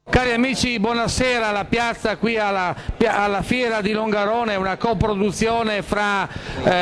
Cari amici, buonasera. La piazza qui alla Fiera di Longarone è una coproduzione fra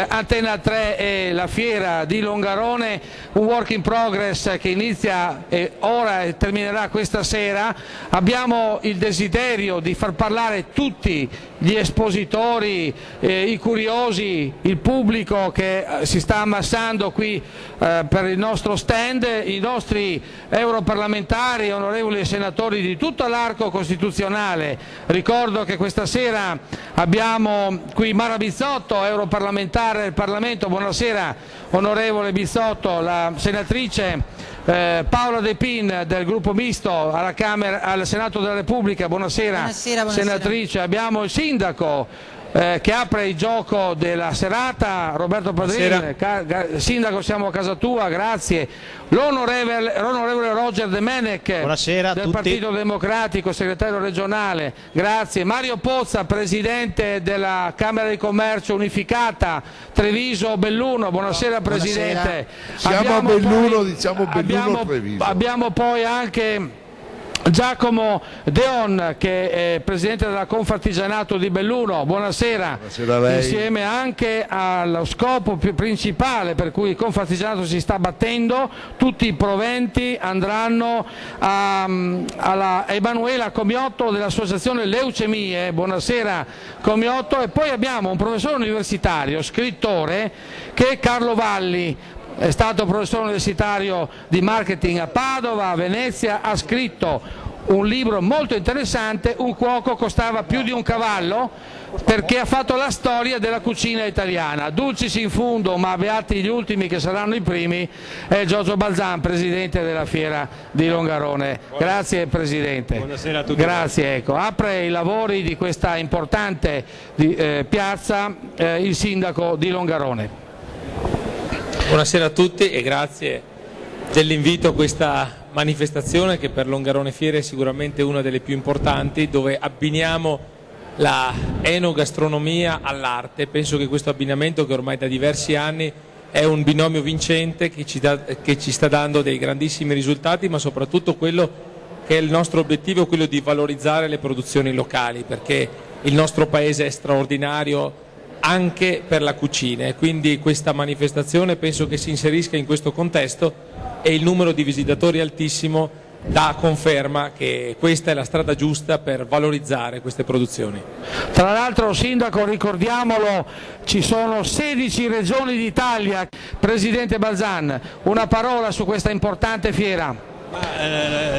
Antena 3 e la Fiera di Longarone, un work in progress che inizia ora e terminerà questa sera. Abbiamo il desiderio di far parlare tutti gli espositori, i curiosi, il pubblico che si sta ammassando qui per il nostro stand, i nostri europarlamentari, onorevoli senatori di tutto l'arco costituzionale. Ricordo che questa sera abbiamo qui Mara Bizzotto, europarlamentare del Parlamento. Buonasera onorevole Bizzotto. La senatrice Paola De Pin del gruppo misto alla Camera, al Senato della Repubblica. Buonasera, buonasera. Senatrice. Abbiamo il sindaco che apre il gioco della serata, Roberto Padrini. Sindaco, siamo a casa tua, grazie. L'onorevole Roger De Menec, buonasera, del Partito Democratico, segretario regionale, grazie. Mario Pozza, presidente della Camera di Commercio Unificata Treviso-Belluno, buonasera Presidente. Buonasera. Siamo a Belluno, diciamo Belluno-Treviso. Abbiamo poi anche Giacomo Deon, che è presidente della Confartigianato di Belluno. Buonasera. Buonasera a lei. Insieme anche allo scopo più principale per cui il Confartigianato si sta battendo, tutti i proventi andranno a Emanuela Comiotto dell'associazione Leucemie. Buonasera Comiotto. E poi abbiamo un professore universitario, scrittore, che è Carlo Valli. È stato professore universitario di marketing a Padova, a Venezia, ha scritto un libro molto interessante, Un cuoco costava più di un cavallo, perché ha fatto la storia della cucina italiana. Dulcis in fundo, ma beati gli ultimi che saranno i primi, è Giorgio Balzan, presidente della Fiera di Longarone. Grazie Presidente. Buonasera a tutti. Grazie, ecco. Apre i lavori di questa importante piazza il sindaco di Longarone. Buonasera a tutti e grazie dell'invito a questa manifestazione che per Longarone Fiere è sicuramente una delle più importanti, dove abbiniamo la enogastronomia all'arte. Penso che questo abbinamento, che ormai da diversi anni è un binomio vincente che ci sta dando dei grandissimi risultati, ma soprattutto quello che è il nostro obiettivo, quello di valorizzare le produzioni locali, perché il nostro paese è straordinario anche per la cucina, e quindi questa manifestazione penso che si inserisca in questo contesto, e il numero di visitatori altissimo dà conferma che questa è la strada giusta per valorizzare queste produzioni. Tra l'altro, Sindaco, ricordiamolo, ci sono 16 regioni d'Italia. Presidente Balzan, una parola su questa importante fiera.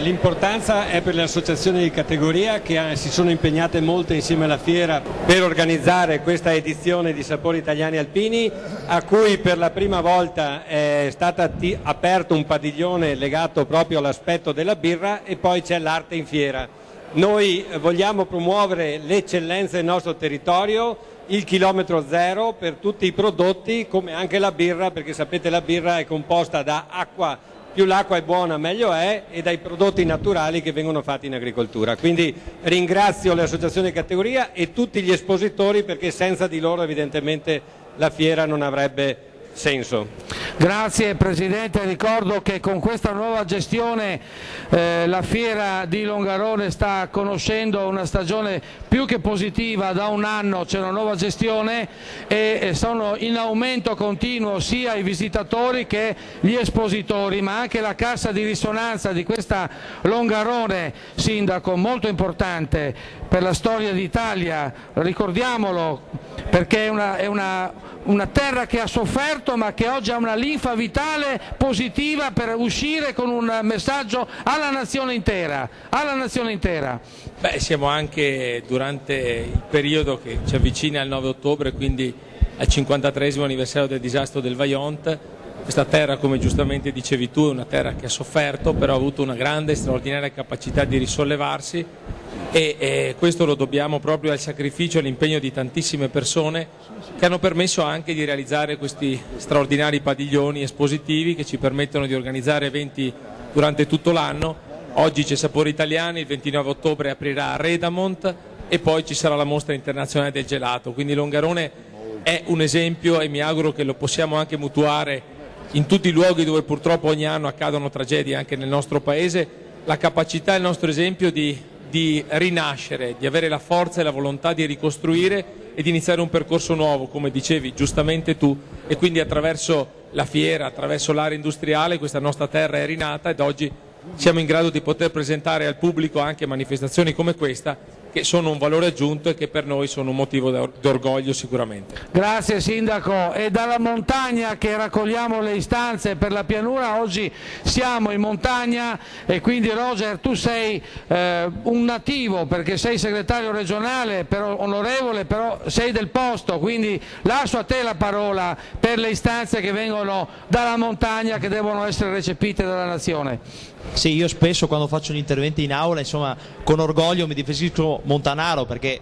L'importanza è per le associazioni di categoria che si sono impegnate molto insieme alla fiera per organizzare questa edizione di Sapori Italiani Alpini, a cui per la prima volta è stato aperto un padiglione legato proprio all'aspetto della birra, e poi c'è l'arte in fiera. Noi vogliamo promuovere l'eccellenza del nostro territorio, il chilometro zero per tutti i prodotti, come anche la birra, perché sapete la birra è composta da acqua, più l'acqua è buona meglio è, e dai prodotti naturali che vengono fatti in agricoltura. Quindi ringrazio le associazioni di categoria e tutti gli espositori, perché senza di loro evidentemente la fiera non avrebbe senso. Grazie Presidente, ricordo che con questa nuova gestione la Fiera di Longarone sta conoscendo una stagione più che positiva. Da un anno c'è una nuova gestione e sono in aumento continuo sia i visitatori che gli espositori, ma anche la cassa di risonanza di questa Longarone, Sindaco, molto importante per la storia d'Italia, ricordiamolo, perché è una terra che ha sofferto ma che oggi ha una linfa vitale positiva per uscire con un messaggio alla nazione intera. Beh, siamo anche durante il periodo che ci avvicina al 9 ottobre, quindi al 53esimo anniversario del disastro del Vajont. Questa terra, come giustamente dicevi tu, è una terra che ha sofferto, però ha avuto una grande e straordinaria capacità di risollevarsi, e questo lo dobbiamo proprio al sacrificio e all'impegno di tantissime persone che hanno permesso anche di realizzare questi straordinari padiglioni espositivi che ci permettono di organizzare eventi durante tutto l'anno oggi c'è Sapori Italiani, il 29 ottobre aprirà a Redamont e poi ci sarà la mostra internazionale del gelato, quindi Longarone è un esempio e mi auguro che lo possiamo anche mutuare in tutti i luoghi dove purtroppo ogni anno accadono tragedie anche nel nostro paese, la capacità e il nostro esempio di rinascere, di avere la forza e la volontà di ricostruire e di iniziare un percorso nuovo, come dicevi giustamente tu, e quindi attraverso la fiera, attraverso l'area industriale questa nostra terra è rinata ed oggi siamo in grado di poter presentare al pubblico anche manifestazioni come questa che sono un valore aggiunto e che per noi sono un motivo d'orgoglio sicuramente. Grazie Sindaco, è dalla montagna che raccogliamo le istanze per la pianura, oggi siamo in montagna e quindi Roger tu sei un nativo perché sei segretario regionale, però, onorevole, però sei del posto, quindi lascio a te la parola per le istanze che vengono dalla montagna che devono essere recepite dalla Nazione. Sì, io spesso quando faccio gli interventi in aula, insomma, con orgoglio mi definisco montanaro perché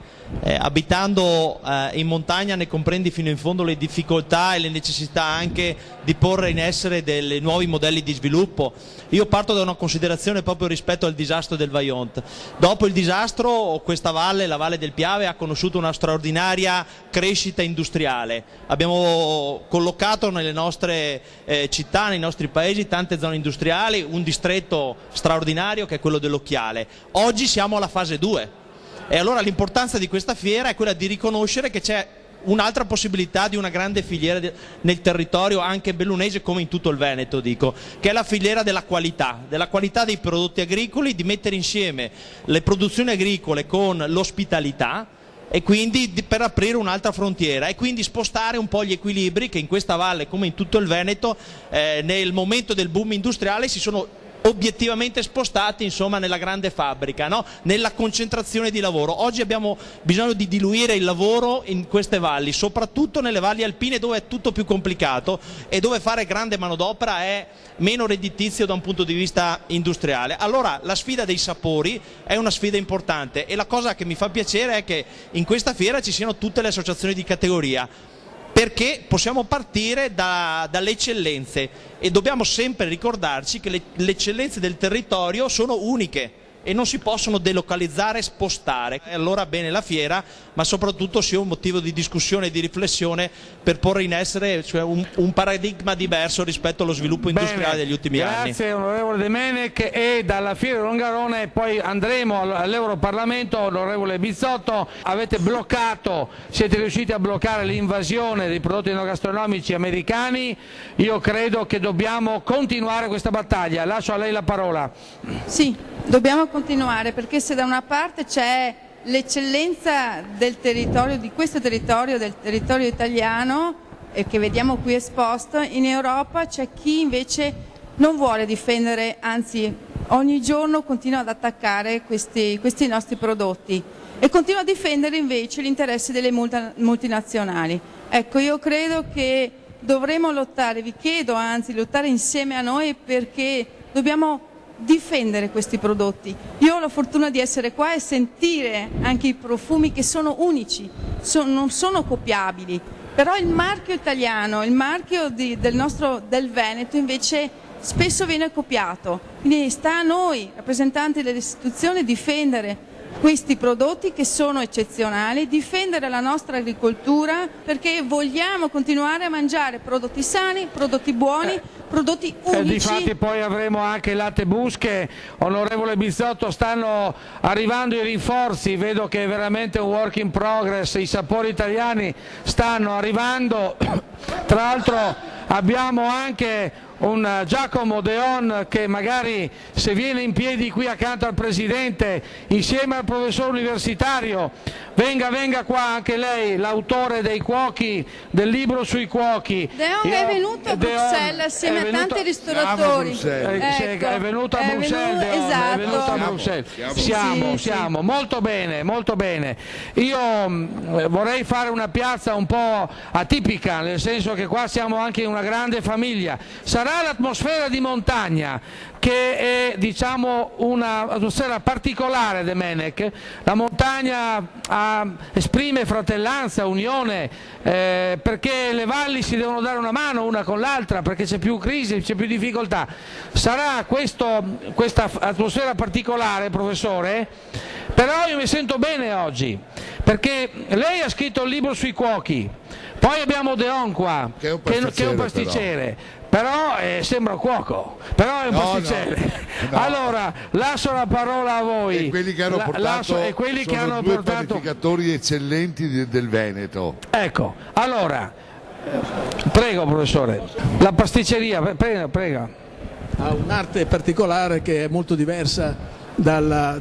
abitando in montagna ne comprendi fino in fondo le difficoltà e le necessità anche di porre in essere dei nuovi modelli di sviluppo. Io parto da una considerazione proprio rispetto al disastro del Vajont. Dopo il disastro questa valle, la Valle del Piave, ha conosciuto una straordinaria crescita industriale. Abbiamo collocato nelle nostre città, nei nostri paesi, tante zone industriali, un distretto straordinario che è quello dell'Occhiale. Oggi siamo alla fase 2 e allora l'importanza di questa fiera è quella di riconoscere che c'è un'altra possibilità di una grande filiera nel territorio anche bellunese come in tutto il Veneto, dico, che è la filiera della qualità dei prodotti agricoli, di mettere insieme le produzioni agricole con l'ospitalità e quindi per aprire un'altra frontiera e quindi spostare un po' gli equilibri che in questa valle come in tutto il Veneto nel momento del boom industriale si sono obiettivamente spostati, insomma, nella grande fabbrica, no? Nella concentrazione di lavoro. Oggi abbiamo bisogno di diluire il lavoro in queste valli, soprattutto nelle valli alpine dove è tutto più complicato e dove fare grande manodopera è meno redditizio da un punto di vista industriale. Allora la sfida dei sapori è una sfida importante e la cosa che mi fa piacere è che in questa fiera ci siano tutte le associazioni di categoria, perché possiamo partire dalle eccellenze e dobbiamo sempre ricordarci che le eccellenze del territorio sono uniche e non si possono delocalizzare e spostare. E allora bene la fiera, ma soprattutto sia un motivo di discussione e di riflessione per porre in essere un paradigma diverso rispetto allo sviluppo industriale degli ultimi anni. Grazie onorevole De Menec, e dalla fiera di Longarone poi andremo all'Europarlamento. Onorevole Bizzotto, avete bloccato, siete riusciti a bloccare l'invasione dei prodotti enogastronomici americani, io credo che dobbiamo continuare questa battaglia, lascio a lei la parola. Sì, dobbiamo continuare perché se da una parte c'è l'eccellenza del territorio, di questo territorio, del territorio italiano, che vediamo qui esposto, in Europa c'è chi invece non vuole difendere, anzi ogni giorno continua ad attaccare questi nostri prodotti e continua a difendere invece gli interessi delle multinazionali. Ecco, io credo che dovremo lottare, vi chiedo anzi lottare insieme a noi perché dobbiamo difendere questi prodotti. Io ho la fortuna di essere qua e sentire anche i profumi che sono unici, non sono copiabili, però il marchio italiano, il marchio del Veneto invece spesso viene copiato, quindi sta a noi rappresentanti delle istituzioni difendere questi prodotti che sono eccezionali, difendere la nostra agricoltura perché vogliamo continuare a mangiare prodotti sani, prodotti buoni, prodotti unici. Difatti poi avremo anche latte busche, onorevole Bizzotto, stanno arrivando i rinforzi, vedo che è veramente un work in progress, i sapori italiani stanno arrivando, tra l'altro abbiamo anche un Giacomo Deon che magari se viene in piedi qui accanto al Presidente insieme al professore universitario, venga qua anche lei, l'autore dei cuochi, del libro sui cuochi. Deon è venuto a Bruxelles assieme a tanti ristoratori. Ecco, è venuto a Bruxelles, esatto. è venuto a Bruxelles. Siamo, molto bene, molto bene. Io vorrei fare una piazza un po' atipica, nel senso che qua siamo anche in una grande famiglia. Sarà sarà l'atmosfera di montagna, che è, diciamo, un'atmosfera particolare de Menec. La montagna esprime fratellanza, unione, perché le valli si devono dare una mano una con l'altra, perché c'è più crisi, c'è più difficoltà. Sarà questa atmosfera particolare, professore? Però io mi sento bene oggi, perché lei ha scritto il libro sui cuochi, poi abbiamo Deon qua, che è un pasticcere, però sembra un cuoco, però è un pasticcere. No. Allora, lascio la parola a voi. E quelli che hanno portato due panificatori eccellenti del Veneto. Ecco, allora, prego professore, la pasticceria, prega. Ha un'arte particolare che è molto diversa da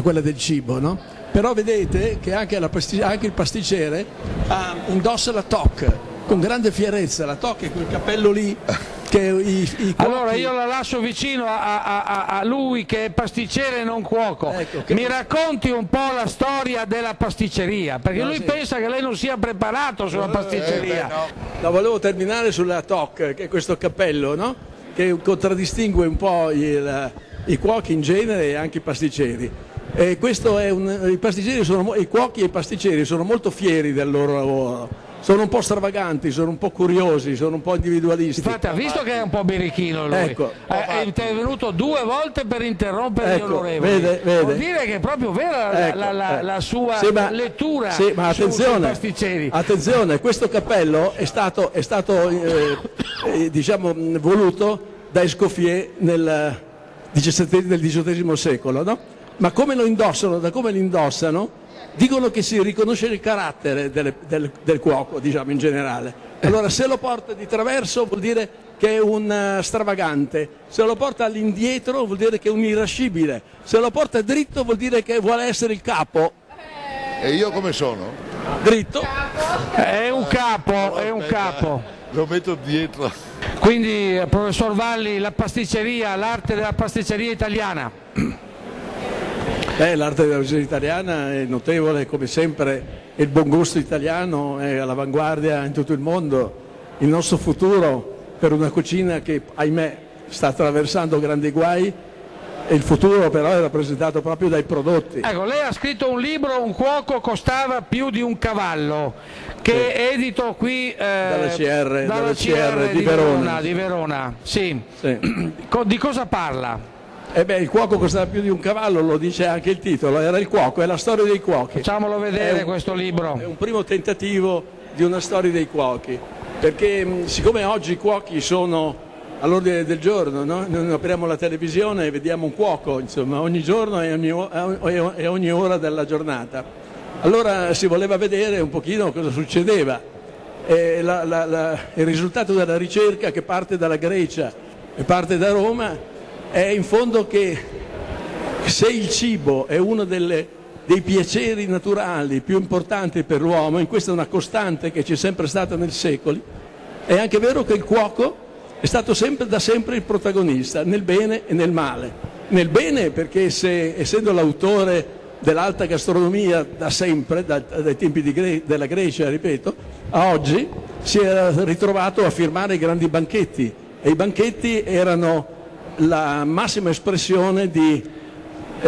quella del cibo, no? Però vedete che anche il pasticcere indossa la toque con grande fierezza, la toque, quel cappello lì che i cuochi... Allora io la lascio vicino a lui che è pasticcere e non cuoco. Ecco, mi racconti un po' la storia della pasticceria, perché lui pensa che lei non sia preparato sulla pasticceria. No, volevo terminare sulla toque, che è questo cappello, no? Che contraddistingue un po' i cuochi in genere e anche i pasticceri. E questo è i cuochi e i pasticceri sono molto fieri del loro lavoro, sono un po' stravaganti, sono un po' curiosi, sono un po' individualisti. Infatti ha visto che è un po' birichino lui, ecco, è intervenuto 2 volte per interrompere gli onorevoli. Vede. Vuol dire che è proprio vera la sua lettura sui pasticceri. Attenzione, questo cappello è stato diciamo, voluto da Escoffier nel XVIII secolo, no? Ma come lo indossano, da come lo indossano, dicono che si riconosce il carattere del cuoco, diciamo, in generale. Allora, se lo porta di traverso vuol dire che è un stravagante, se lo porta all'indietro vuol dire che è un irascibile, se lo porta dritto vuol dire che vuole essere il capo. E io come sono? Dritto. È un capo. Lo metto dietro. Quindi, professor Valli, la pasticceria, l'arte della pasticceria italiana. L'arte della pasticceria italiana è notevole, come sempre il buon gusto italiano è all'avanguardia in tutto il mondo. Il nostro futuro per una cucina che, ahimè, sta attraversando grandi guai, e il futuro però è rappresentato proprio dai prodotti. Ecco, lei ha scritto un libro, Un cuoco costava più di un cavallo, che è edito qui dalla CR di Verona. Sì. Di cosa parla? Il cuoco costava più di un cavallo, lo dice anche il titolo, era il cuoco, è la storia dei cuochi. Facciamolo vedere questo libro. È un primo tentativo di una storia dei cuochi, perché siccome oggi i cuochi sono all'ordine del giorno, no? Noi apriamo la televisione e vediamo un cuoco, insomma, ogni giorno e ogni ora della giornata. Allora si voleva vedere un pochino cosa succedeva. Il risultato della ricerca, che parte dalla Grecia e parte da Roma, è in fondo che se il cibo è uno dei piaceri naturali più importanti per l'uomo, e questa è una costante che c'è sempre stata nei secoli, è anche vero che il cuoco è stato da sempre il protagonista, nel bene e nel male. Nel bene perché essendo l'autore dell'alta gastronomia da sempre, dai tempi della Grecia, ripeto, a oggi si era ritrovato a firmare i grandi banchetti, e i banchetti erano la massima espressione di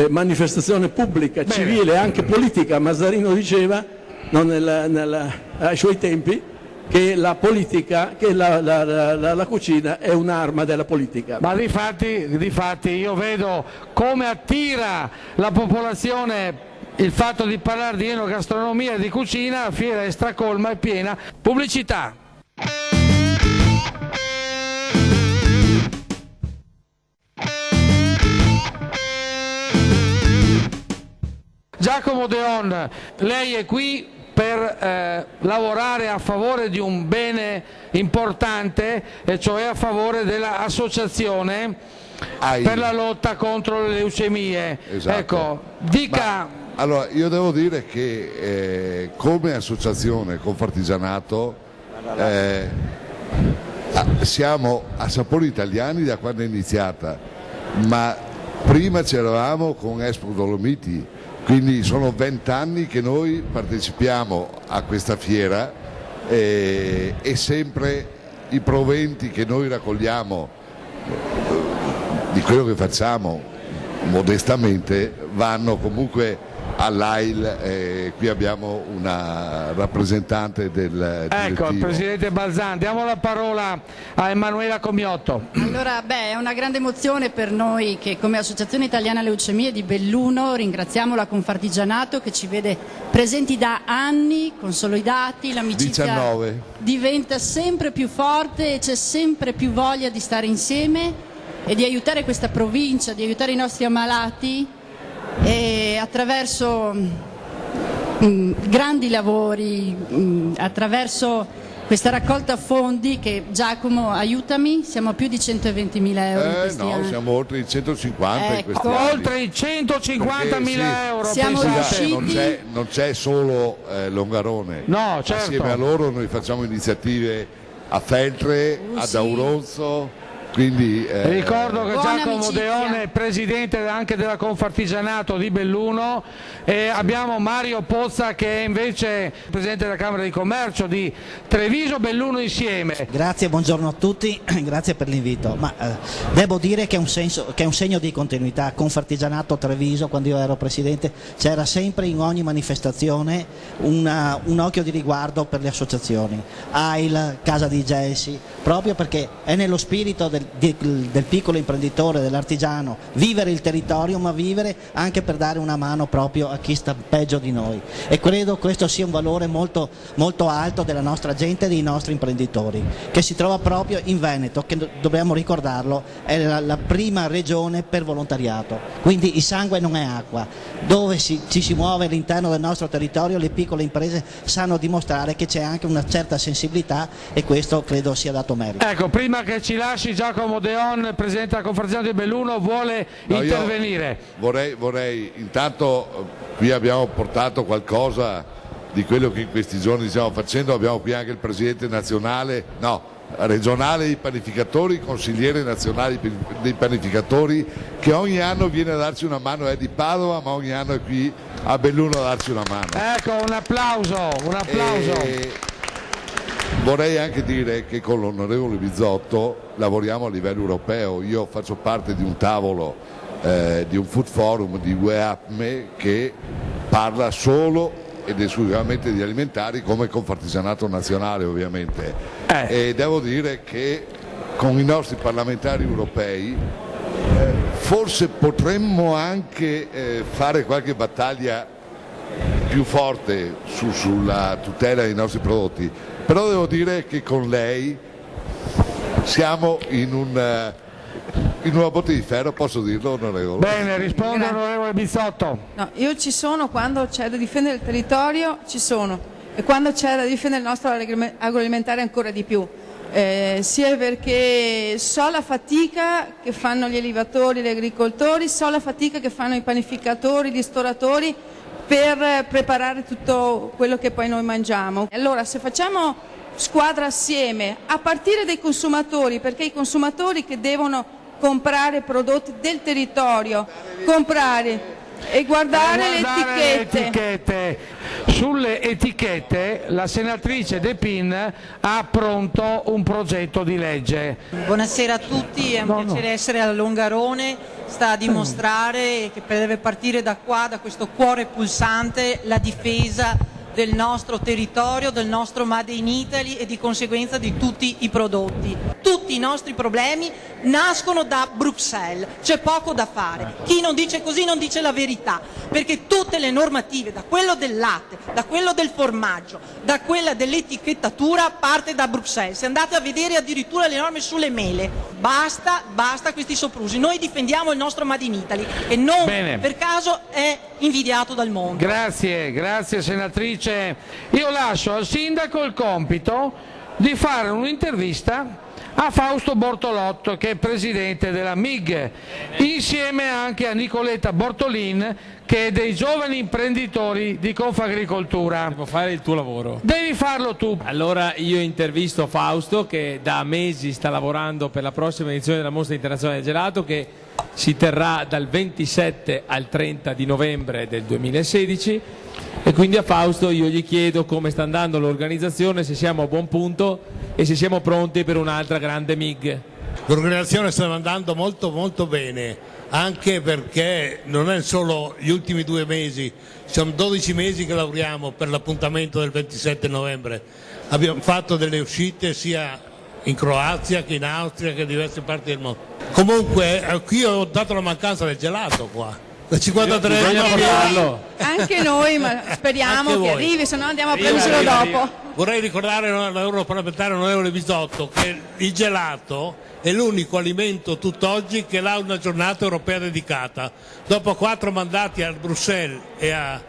manifestazione pubblica, civile e anche politica. Mazzarino diceva ai suoi tempi che la politica, che la cucina è un'arma della politica. Ma difatti io vedo come attira la popolazione il fatto di parlare di enogastronomia e di cucina. La fiera è stracolma, è piena. Pubblicità. Giacomo Deon, lei è qui per lavorare a favore di un bene importante, e cioè a favore dell'associazione per la lotta contro le leucemie. Esatto. Ecco, dica. Allora, io devo dire che come associazione Confartigianato siamo a sapori italiani da quando è iniziata, ma prima c'eravamo con Expo Dolomiti. Quindi sono 20 anni che noi partecipiamo a questa fiera, e sempre i proventi che noi raccogliamo di quello che facciamo modestamente vanno comunque all'AIL, qui abbiamo una rappresentante del Ecco, il direttivo. Presidente Balzan, diamo la parola a Emanuela Comiotto. Allora, è una grande emozione per noi che come Associazione Italiana Leucemie di Belluno ringraziamo la Confartigianato che ci vede presenti da anni, consolidati, l'amicizia 19. diventa sempre più forte e c'è sempre più voglia di stare insieme e di aiutare questa provincia, di aiutare i nostri ammalati e attraverso grandi lavori, attraverso questa raccolta fondi che Giacomo aiutami, siamo a più di 120.000 euro in questi anni. Siamo oltre i 150 in Ecco. questi anni. Oltre i 150.000 euro. Siamo pensate. riusciti. Non c'è solo Longarone. No, certo. Assieme a loro noi facciamo iniziative a Feltre, ad sì. Auronzo, quindi Ricordo che Buona Giacomo amicizia. Deone è presidente anche della Confartigianato di Belluno e abbiamo Mario Pozza che è invece presidente della Camera di Commercio di Treviso Belluno insieme. Grazie, buongiorno a tutti, grazie per l'invito. Devo dire che è un segno di continuità. Confartigianato Treviso, quando io ero presidente, c'era sempre in ogni manifestazione un occhio di riguardo per le associazioni, AIL, Casa di Gelsi, proprio perché è nello spirito del piccolo imprenditore, dell'artigiano, vivere il territorio, ma vivere anche per dare una mano proprio a chi sta peggio di noi. E credo questo sia un valore molto, molto alto della nostra gente e dei nostri imprenditori, che si trova proprio in Veneto, che dobbiamo ricordarlo, è la prima regione per volontariato. Quindi il sangue non è acqua. Dove ci si muove all'interno del nostro territorio, le piccole imprese sanno dimostrare che c'è anche una certa sensibilità e questo credo sia dato merito. Ecco, prima che ci lasci Giacomo Deon, presidente della Confartigianato di Belluno, vuole intervenire. Vorrei intanto, qui abbiamo portato qualcosa di quello che in questi giorni stiamo facendo, abbiamo qui anche il presidente regionale dei panificatori, consigliere nazionale dei panificatori, che ogni anno viene a darci una mano, è di Padova ma ogni anno è qui a Belluno a darci una mano. Ecco, un applauso. Vorrei anche dire che con l'onorevole Bizzotto lavoriamo a livello europeo. Io faccio parte di un tavolo, di un food forum di UEAPME che parla solo ed esclusivamente di alimentari, come Confartigianato nazionale ovviamente. E devo dire che con i nostri parlamentari europei forse potremmo anche fare qualche battaglia più forte sulla tutela dei nostri prodotti, però devo dire che con lei siamo in una botte di ferro, posso dirlo, onorevole? Bene, risponde onorevole Bizzotto. No, io ci sono quando c'è da difendere il territorio, ci sono, e quando c'è da difendere il nostro agroalimentare ancora di più. Sia perché so la fatica che fanno gli allevatori, gli agricoltori, so la fatica che fanno i panificatori, gli ristoratori per preparare tutto quello che poi noi mangiamo. Allora, se facciamo squadra assieme, a partire dai consumatori, perché i consumatori che devono comprare prodotti del territorio, comprare e guardare le etichette. Sulle etichette la senatrice De Pin ha pronto un progetto di legge. Buonasera a tutti, è un piacere essere a Longarone, sta a dimostrare che deve partire da qua, da questo cuore pulsante, la difesa del nostro territorio, del nostro Made in Italy e di conseguenza di tutti i prodotti. Tutti i nostri problemi nascono da Bruxelles, c'è poco da fare. Chi non dice così non dice la verità, perché tutte le normative, da quello del latte, da quello del formaggio, da quella dell'etichettatura, parte da Bruxelles. Se andate a vedere addirittura le norme sulle mele, basta questi soprusi. Noi difendiamo il nostro Made in Italy e non per caso è invidiato dal mondo. Grazie senatrice. Io lascio al sindaco il compito di fare un'intervista a Fausto Bortolotto, che è presidente della MIG, insieme anche a Nicoletta Bortolin, che è dei giovani imprenditori di Confagricoltura. Devo fare il tuo lavoro. Devi farlo tu. Allora io intervisto Fausto, che da mesi sta lavorando per la prossima edizione della Mostra Internazionale del Gelato, che si terrà dal 27 al 30 di novembre del 2016, e quindi a Fausto io gli chiedo come sta andando l'organizzazione, se siamo a buon punto e se siamo pronti per un'altra grande MIG. l'organizzazione sta andando molto molto bene, anche perché non è solo gli ultimi 2 mesi, sono 12 mesi che lavoriamo per l'appuntamento del 27 novembre. Abbiamo fatto delle uscite sia in Croazia che in Austria che in diverse parti del mondo. Comunque qui ho dato la mancanza del gelato qua. Da 53 anni anche noi, ma speriamo che arrivi, se no andiamo a prenderselo dopo. Vorrei ricordare all'europarlamentare onorevole Bisotto che il gelato è l'unico alimento tutt'oggi che ha una giornata europea dedicata. Dopo 4 mandati a Bruxelles e a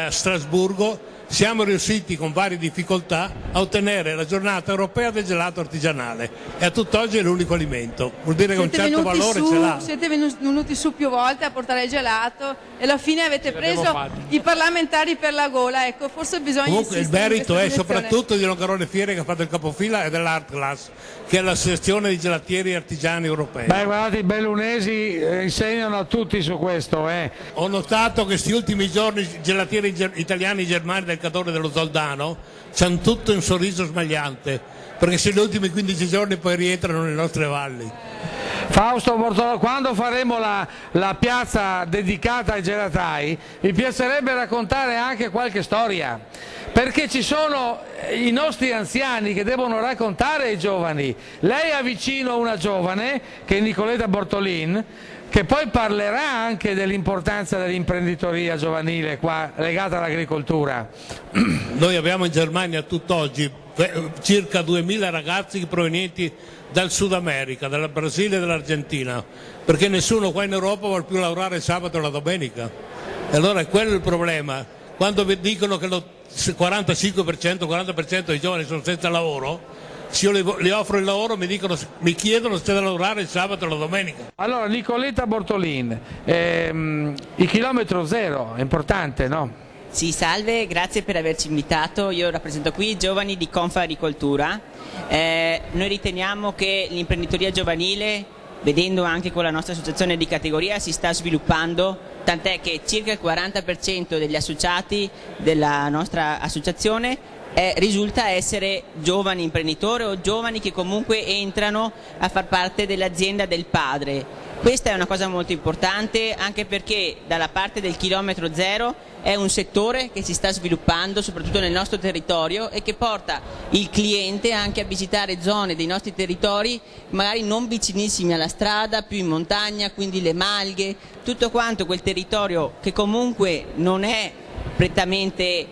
Strasburgo siamo riusciti con varie difficoltà a ottenere la giornata europea del gelato artigianale e a tutt'oggi è l'unico alimento, vuol dire che un certo valore ce l'ha. Siete venuti su più volte a portare il gelato e alla fine avete preso i parlamentari per la gola, ecco, forse bisogna Comunque il insistere in merito questa è direzione. soprattutto di Longarone Fiere, che ha fatto il capofila, e dell'Art Glass, che è l'associazione di gelatieri artigiani europei. Beh, guardate, i bellunesi insegnano a tutti su questo. Ho notato che questi ultimi giorni i gelatieri italiani germani del Cadore dello Zoldano c'hanno tutto un sorriso smagliante, perché se gli ultimi 15 giorni poi rientrano nelle nostre valli. Fausto Bortolo, quando faremo la piazza dedicata ai gelatai, mi piacerebbe raccontare anche qualche storia, perché ci sono i nostri anziani che devono raccontare ai giovani. Lei ha vicino una giovane, che è Nicoletta Bortolin, che poi parlerà anche dell'importanza dell'imprenditoria giovanile qua legata all'agricoltura. Noi abbiamo in Germania a tutt'oggi circa 2000 ragazzi provenienti dal Sud America, dal Brasile e dall'Argentina, perché nessuno qua in Europa vuole più lavorare il sabato e la domenica. E allora è quello il problema. Quando vi dicono che il 40% dei giovani sono senza lavoro, se io le offro il lavoro mi chiedono se c'è da lavorare il sabato e la domenica. Allora, Nicoletta Bortolin, il chilometro zero è importante, no? Sì, salve, grazie per averci invitato. Io rappresento qui i giovani di Confagricoltura. Noi riteniamo che l'imprenditoria giovanile, vedendo anche con la nostra associazione di categoria, si sta sviluppando, tant'è che circa il 40% degli associati della nostra associazione risulta essere giovani imprenditori o giovani che comunque entrano a far parte dell'azienda del padre. Questa è una cosa molto importante, anche perché dalla parte del chilometro zero è un settore che si sta sviluppando soprattutto nel nostro territorio e che porta il cliente anche a visitare zone dei nostri territori magari non vicinissimi alla strada, più in montagna, quindi le malghe, tutto quanto quel territorio che comunque non è prettamente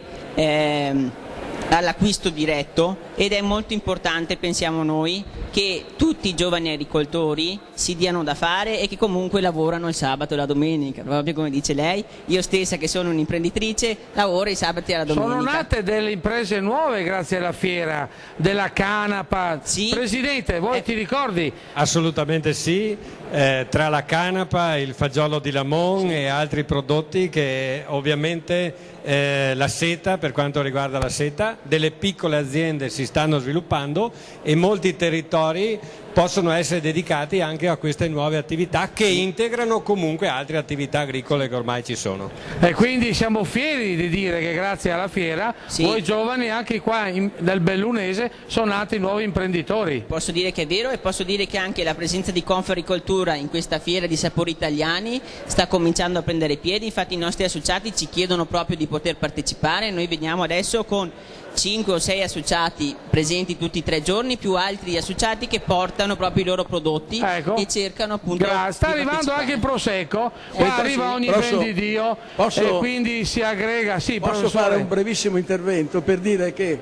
all'acquisto diretto, ed è molto importante, pensiamo noi, che tutti i giovani agricoltori si diano da fare e che comunque lavorano il sabato e la domenica, proprio come dice lei. Io stessa, che sono un'imprenditrice, lavoro i sabati e la domenica. Sono nate delle imprese nuove grazie alla fiera, della canapa. Sì. Presidente, voi ti ricordi? Assolutamente sì, tra la canapa, il fagiolo di Lamon e altri prodotti che ovviamente la seta, per quanto riguarda la seta, delle piccole aziende si stanno sviluppando e molti territori possono essere dedicati anche a queste nuove attività che integrano comunque altre attività agricole che ormai ci sono. E quindi siamo fieri di dire che grazie alla fiera voi giovani anche qua del Bellunese sono nati nuovi imprenditori. Posso dire che è vero, e posso dire che anche la presenza di Confagricoltura in questa fiera di sapori italiani sta cominciando a prendere piedi. Infatti i nostri associati ci chiedono proprio di poter partecipare. Noi veniamo adesso con 5 o 6 associati presenti tutti i 3 giorni, più altri associati che portano proprio i loro prodotti e cercano appunto sta arrivando anche il Prosecco, qua arriva ogni ben di Dio e quindi si aggrega. Posso fare un brevissimo intervento per dire che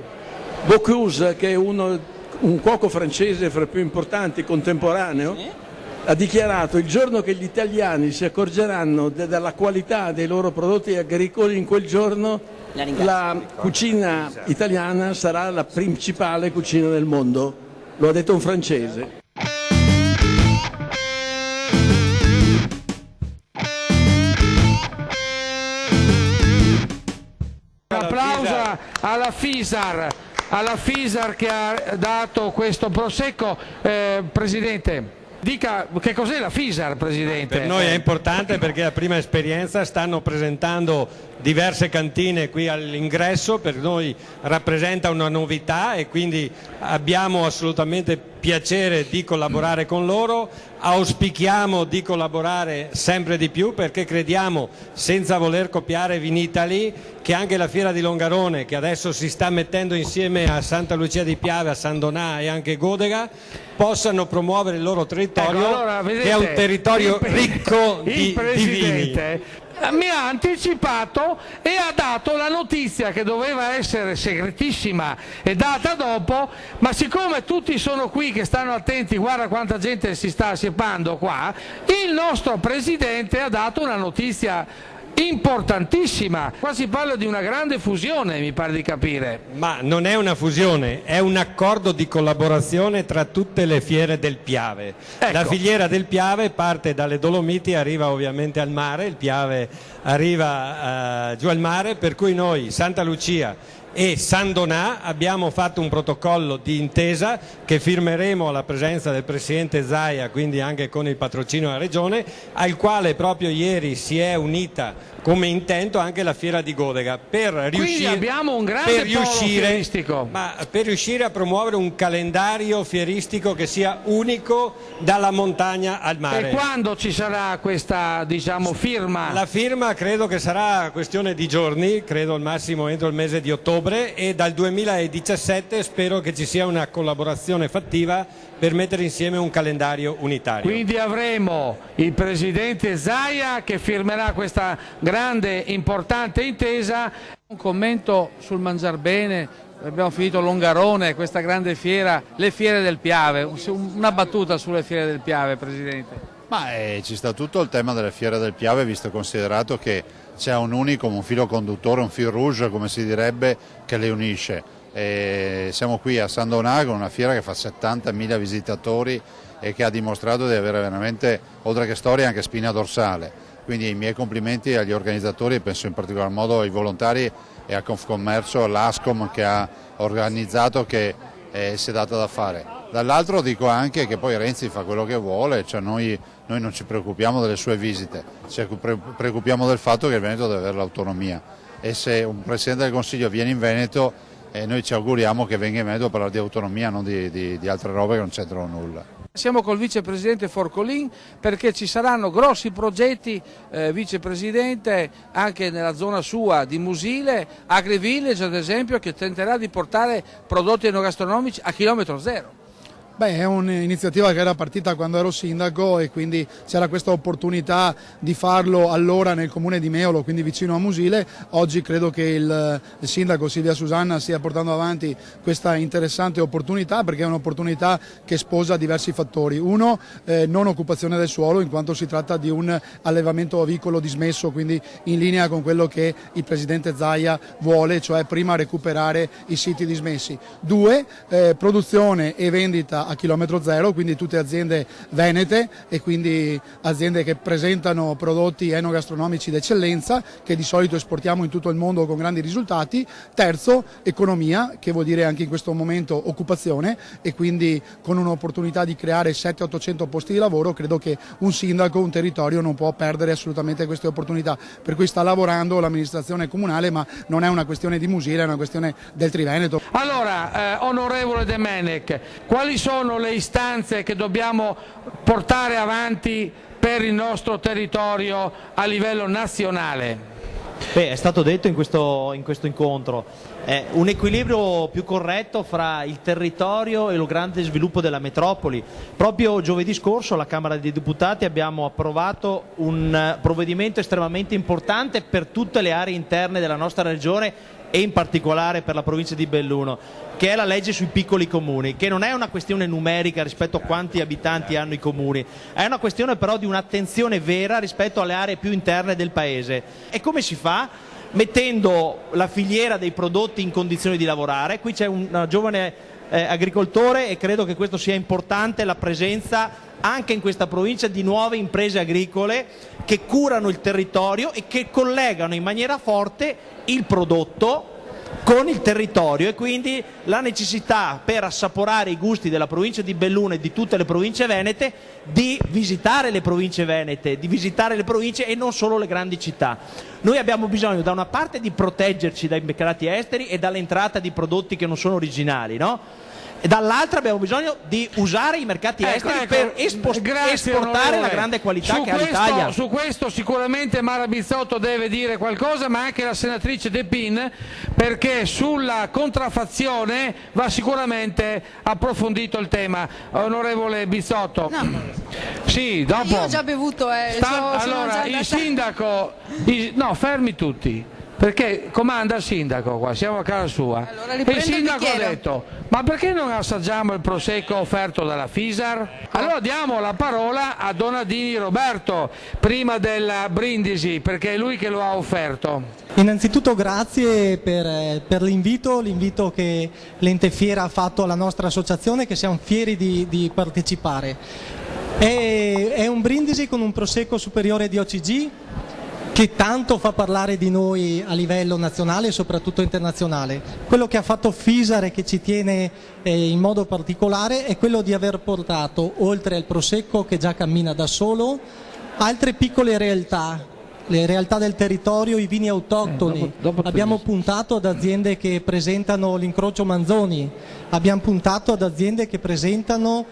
Bocuse, che è un cuoco francese fra i più importanti contemporaneo, ha dichiarato: il giorno che gli italiani si accorgeranno della qualità dei loro prodotti agricoli, in quel giorno la cucina italiana sarà la principale cucina del mondo. Lo ha detto un francese. Un applauso alla FISAR che ha dato questo Prosecco. Presidente, dica che cos'è la FISAR, Presidente. Per noi è importante perché è la prima esperienza, stanno presentando diverse cantine qui all'ingresso, per noi rappresenta una novità e quindi abbiamo assolutamente piacere di collaborare con loro, auspichiamo di collaborare sempre di più perché crediamo, senza voler copiare Vinitaly, che anche la Fiera di Longarone, che adesso si sta mettendo insieme a Santa Lucia di Piave, a San Donà e anche Godega, possano promuovere il loro territorio, allora, vedete, che è un territorio ricco di vini. Mi ha anticipato e ha dato la notizia che doveva essere segretissima e data dopo, ma siccome tutti sono qui che stanno attenti, guarda quanta gente si sta assiepando qua, il nostro Presidente ha dato una notizia importantissima. Qua si parla di una grande fusione, mi pare di capire. Ma non è una fusione, è un accordo di collaborazione tra tutte le fiere del Piave. Ecco. La filiera del Piave parte dalle Dolomiti, arriva ovviamente al mare, il Piave arriva giù al mare, per cui noi, Santa Lucia e San Donà, abbiamo fatto un protocollo di intesa che firmeremo alla presenza del Presidente Zaia, quindi anche con il patrocinio della Regione, al quale proprio ieri si è unita come intento anche la Fiera di Godega, per riuscire, quindi abbiamo un grande polo fieristico. Per riuscire a promuovere un calendario fieristico che sia unico dalla montagna al mare. E quando ci sarà questa, diciamo, firma? La firma credo che sarà questione di giorni, credo al massimo entro il mese di ottobre, e dal 2017 spero che ci sia una collaborazione fattiva per mettere insieme un calendario unitario. Quindi avremo il Presidente Zaia che firmerà questa grande, importante intesa. Un commento sul mangiar bene, abbiamo finito Longarone, questa grande fiera, le fiere del Piave, una battuta sulle fiere del Piave, Presidente. Ma ci sta tutto il tema delle fiere del Piave, visto e considerato che c'è un filo conduttore, un fil rouge come si direbbe, che le unisce. E siamo qui a San Donà con una fiera che fa 70.000 visitatori e che ha dimostrato di avere veramente, oltre che storia, anche spina dorsale. Quindi i miei complimenti agli organizzatori e penso in particolar modo ai volontari e a Confcommercio, all'Ascom che ha organizzato, che si è data da fare. Dall'altro dico anche che poi Renzi fa quello che vuole, cioè noi non ci preoccupiamo delle sue visite, ci preoccupiamo del fatto che il Veneto deve avere l'autonomia, e se un Presidente del Consiglio viene in Veneto noi ci auguriamo che venga in Veneto a parlare di autonomia, non di altre robe che non c'entrano nulla. Siamo col vicepresidente Forcolin perché ci saranno grossi progetti, vicepresidente, anche nella zona sua di Musile, AgriVillage ad esempio, che tenterà di portare prodotti enogastronomici a chilometro zero. Beh, è un'iniziativa che era partita quando ero sindaco e quindi c'era questa opportunità di farlo allora nel comune di Meolo, quindi vicino a Musile. Oggi credo che il sindaco Silvia Susanna stia portando avanti questa interessante opportunità, perché è un'opportunità che sposa diversi fattori. Uno, non occupazione del suolo, in quanto si tratta di un allevamento avicolo dismesso, quindi in linea con quello che il Presidente Zaia vuole, cioè prima recuperare i siti dismessi. Due, produzione e vendita a chilometro zero, quindi tutte aziende venete e quindi aziende che presentano prodotti enogastronomici d'eccellenza che di solito esportiamo in tutto il mondo con grandi risultati. Terzo, economia, che vuol dire anche in questo momento occupazione, e quindi con un'opportunità di creare 700-800 posti di lavoro credo che un sindaco, un territorio non può perdere assolutamente queste opportunità, per cui sta lavorando l'amministrazione comunale, ma non è una questione di Musile, è una questione del Triveneto. Allora, onorevole Domenech, quali sono le istanze che dobbiamo portare avanti per il nostro territorio a livello nazionale? Beh, è stato detto in questo incontro, un equilibrio più corretto fra il territorio e lo grande sviluppo della metropoli. Proprio giovedì scorso alla Camera dei Deputati abbiamo approvato un provvedimento estremamente importante per tutte le aree interne della nostra regione e in particolare per la provincia di Belluno, che è la legge sui piccoli comuni, che non è una questione numerica rispetto a quanti abitanti hanno i comuni, è una questione però di un'attenzione vera rispetto alle aree più interne del paese. E come si fa? Mettendo la filiera dei prodotti in condizioni di lavorare. Qui c'è un giovane agricoltore e credo che questo sia importante, la presenza anche in questa provincia di nuove imprese agricole che curano il territorio e che collegano in maniera forte il prodotto con il territorio, e quindi la necessità, per assaporare i gusti della provincia di Belluno e di tutte le province venete, di visitare le province venete, di visitare le province e non solo le grandi città. Noi abbiamo bisogno da una parte di proteggerci dai mercati esteri e dall'entrata di prodotti che non sono originali, no? dall'altra abbiamo bisogno di usare i mercati esteri per esportare la grande qualità che ha l'Italia. Su questo sicuramente Mara Bizzotto deve dire qualcosa, ma anche la senatrice De Pin, perché sulla contraffazione va sicuramente approfondito il tema. Onorevole Bizzotto. No. Sì, dopo. Io ho già bevuto, allora, il sindaco, no, fermi tutti. Perché comanda il sindaco qua, siamo a casa sua. Allora, e il sindaco ha detto, ma perché non assaggiamo il prosecco offerto dalla Fisar? Allora diamo la parola a Donadini Roberto, prima del brindisi, perché è lui che lo ha offerto. Innanzitutto grazie per l'invito che l'Ente Fiera ha fatto alla nostra associazione, che siamo fieri di partecipare. È un brindisi con un prosecco superiore di OCG, che tanto fa parlare di noi a livello nazionale e soprattutto internazionale. Quello che ha fatto Fisar e che ci tiene in modo particolare è quello di aver portato, oltre al prosecco che già cammina da solo, altre piccole realtà, le realtà del territorio, i vini autoctoni. Abbiamo puntato ad aziende che presentano l'incrocio Manzoni, abbiamo puntato ad aziende che presentano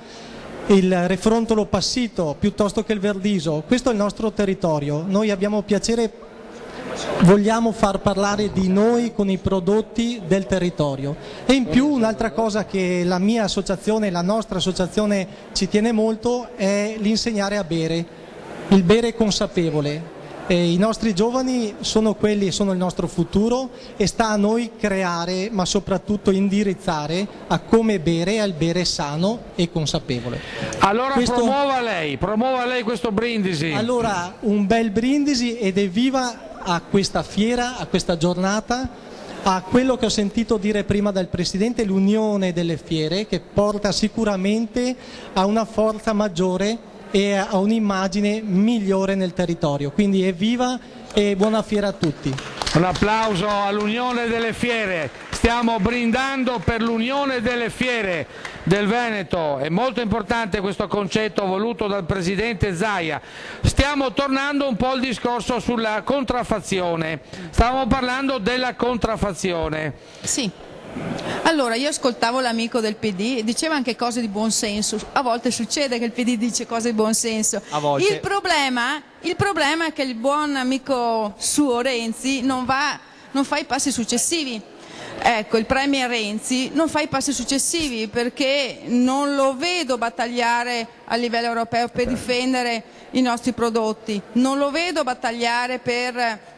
il refrontolo passito piuttosto che il verdiso. Questo è il nostro territorio, noi abbiamo piacere, vogliamo far parlare di noi con i prodotti del territorio. E in più un'altra cosa che la mia associazione, la nostra associazione ci tiene molto è l'insegnare a bere, il bere consapevole. I nostri giovani sono quelli, sono il nostro futuro e sta a noi creare, ma soprattutto indirizzare a come bere, al bere sano e consapevole. Allora promuova lei questo brindisi. Allora un bel brindisi ed evviva a questa fiera, a questa giornata, a quello che ho sentito dire prima dal Presidente, l'unione delle fiere, che porta sicuramente a una forza maggiore e a un'immagine migliore nel territorio. Quindi evviva e buona fiera a tutti. Un applauso all'Unione delle Fiere. Stiamo brindando per l'Unione delle Fiere del Veneto. È molto importante questo concetto voluto dal Presidente Zaia. Stiamo tornando un po' al discorso sulla contraffazione. Stavamo parlando della contraffazione. Sì. Allora, io ascoltavo l'amico del PD, diceva anche cose di buon senso. A volte succede che il PD dice cose di buon senso. A volte. Il problema è che il buon amico suo Renzi non fa i passi successivi. Ecco, il Premier Renzi non fa i passi successivi perché non lo vedo battagliare a livello europeo per difendere i nostri prodotti, non lo vedo battagliare per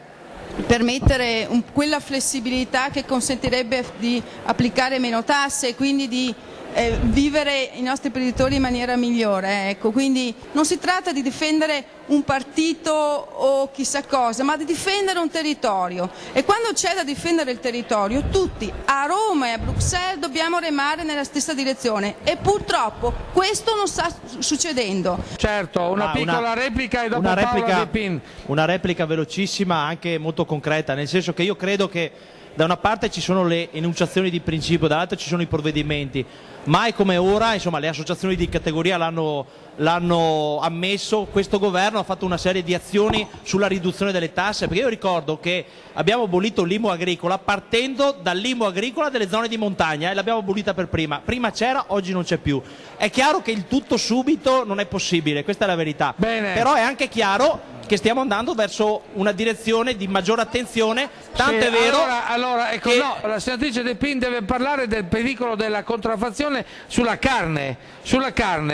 mettere quella flessibilità che consentirebbe di applicare meno tasse e quindi di vivere i nostri imprenditori in maniera migliore. Ecco, quindi non si tratta di difendere un partito o chissà cosa, ma di difendere un territorio. E quando c'è da difendere il territorio, tutti a Roma e a Bruxelles dobbiamo remare nella stessa direzione e purtroppo questo non sta succedendo. Certo, una piccola replica e dopo Paola De Pin. Una replica velocissima, anche molto concreta, nel senso che io credo che da una parte ci sono le enunciazioni di principio, dall'altra ci sono i provvedimenti. Mai come ora, insomma, le associazioni di categoria l'hanno ammesso, questo governo ha fatto una serie di azioni sulla riduzione delle tasse, perché io ricordo che abbiamo abolito l'IMU agricola partendo dall'IMU agricola delle zone di montagna e l'abbiamo abolita per prima. Prima c'era, oggi non c'è più. È chiaro che il tutto subito non è possibile, questa è la verità. Bene. Però è anche chiaro che stiamo andando verso una direzione di maggiore attenzione, tanto è vero ecco, no, la senatrice De Pin deve parlare del pericolo della contraffazione sulla carne,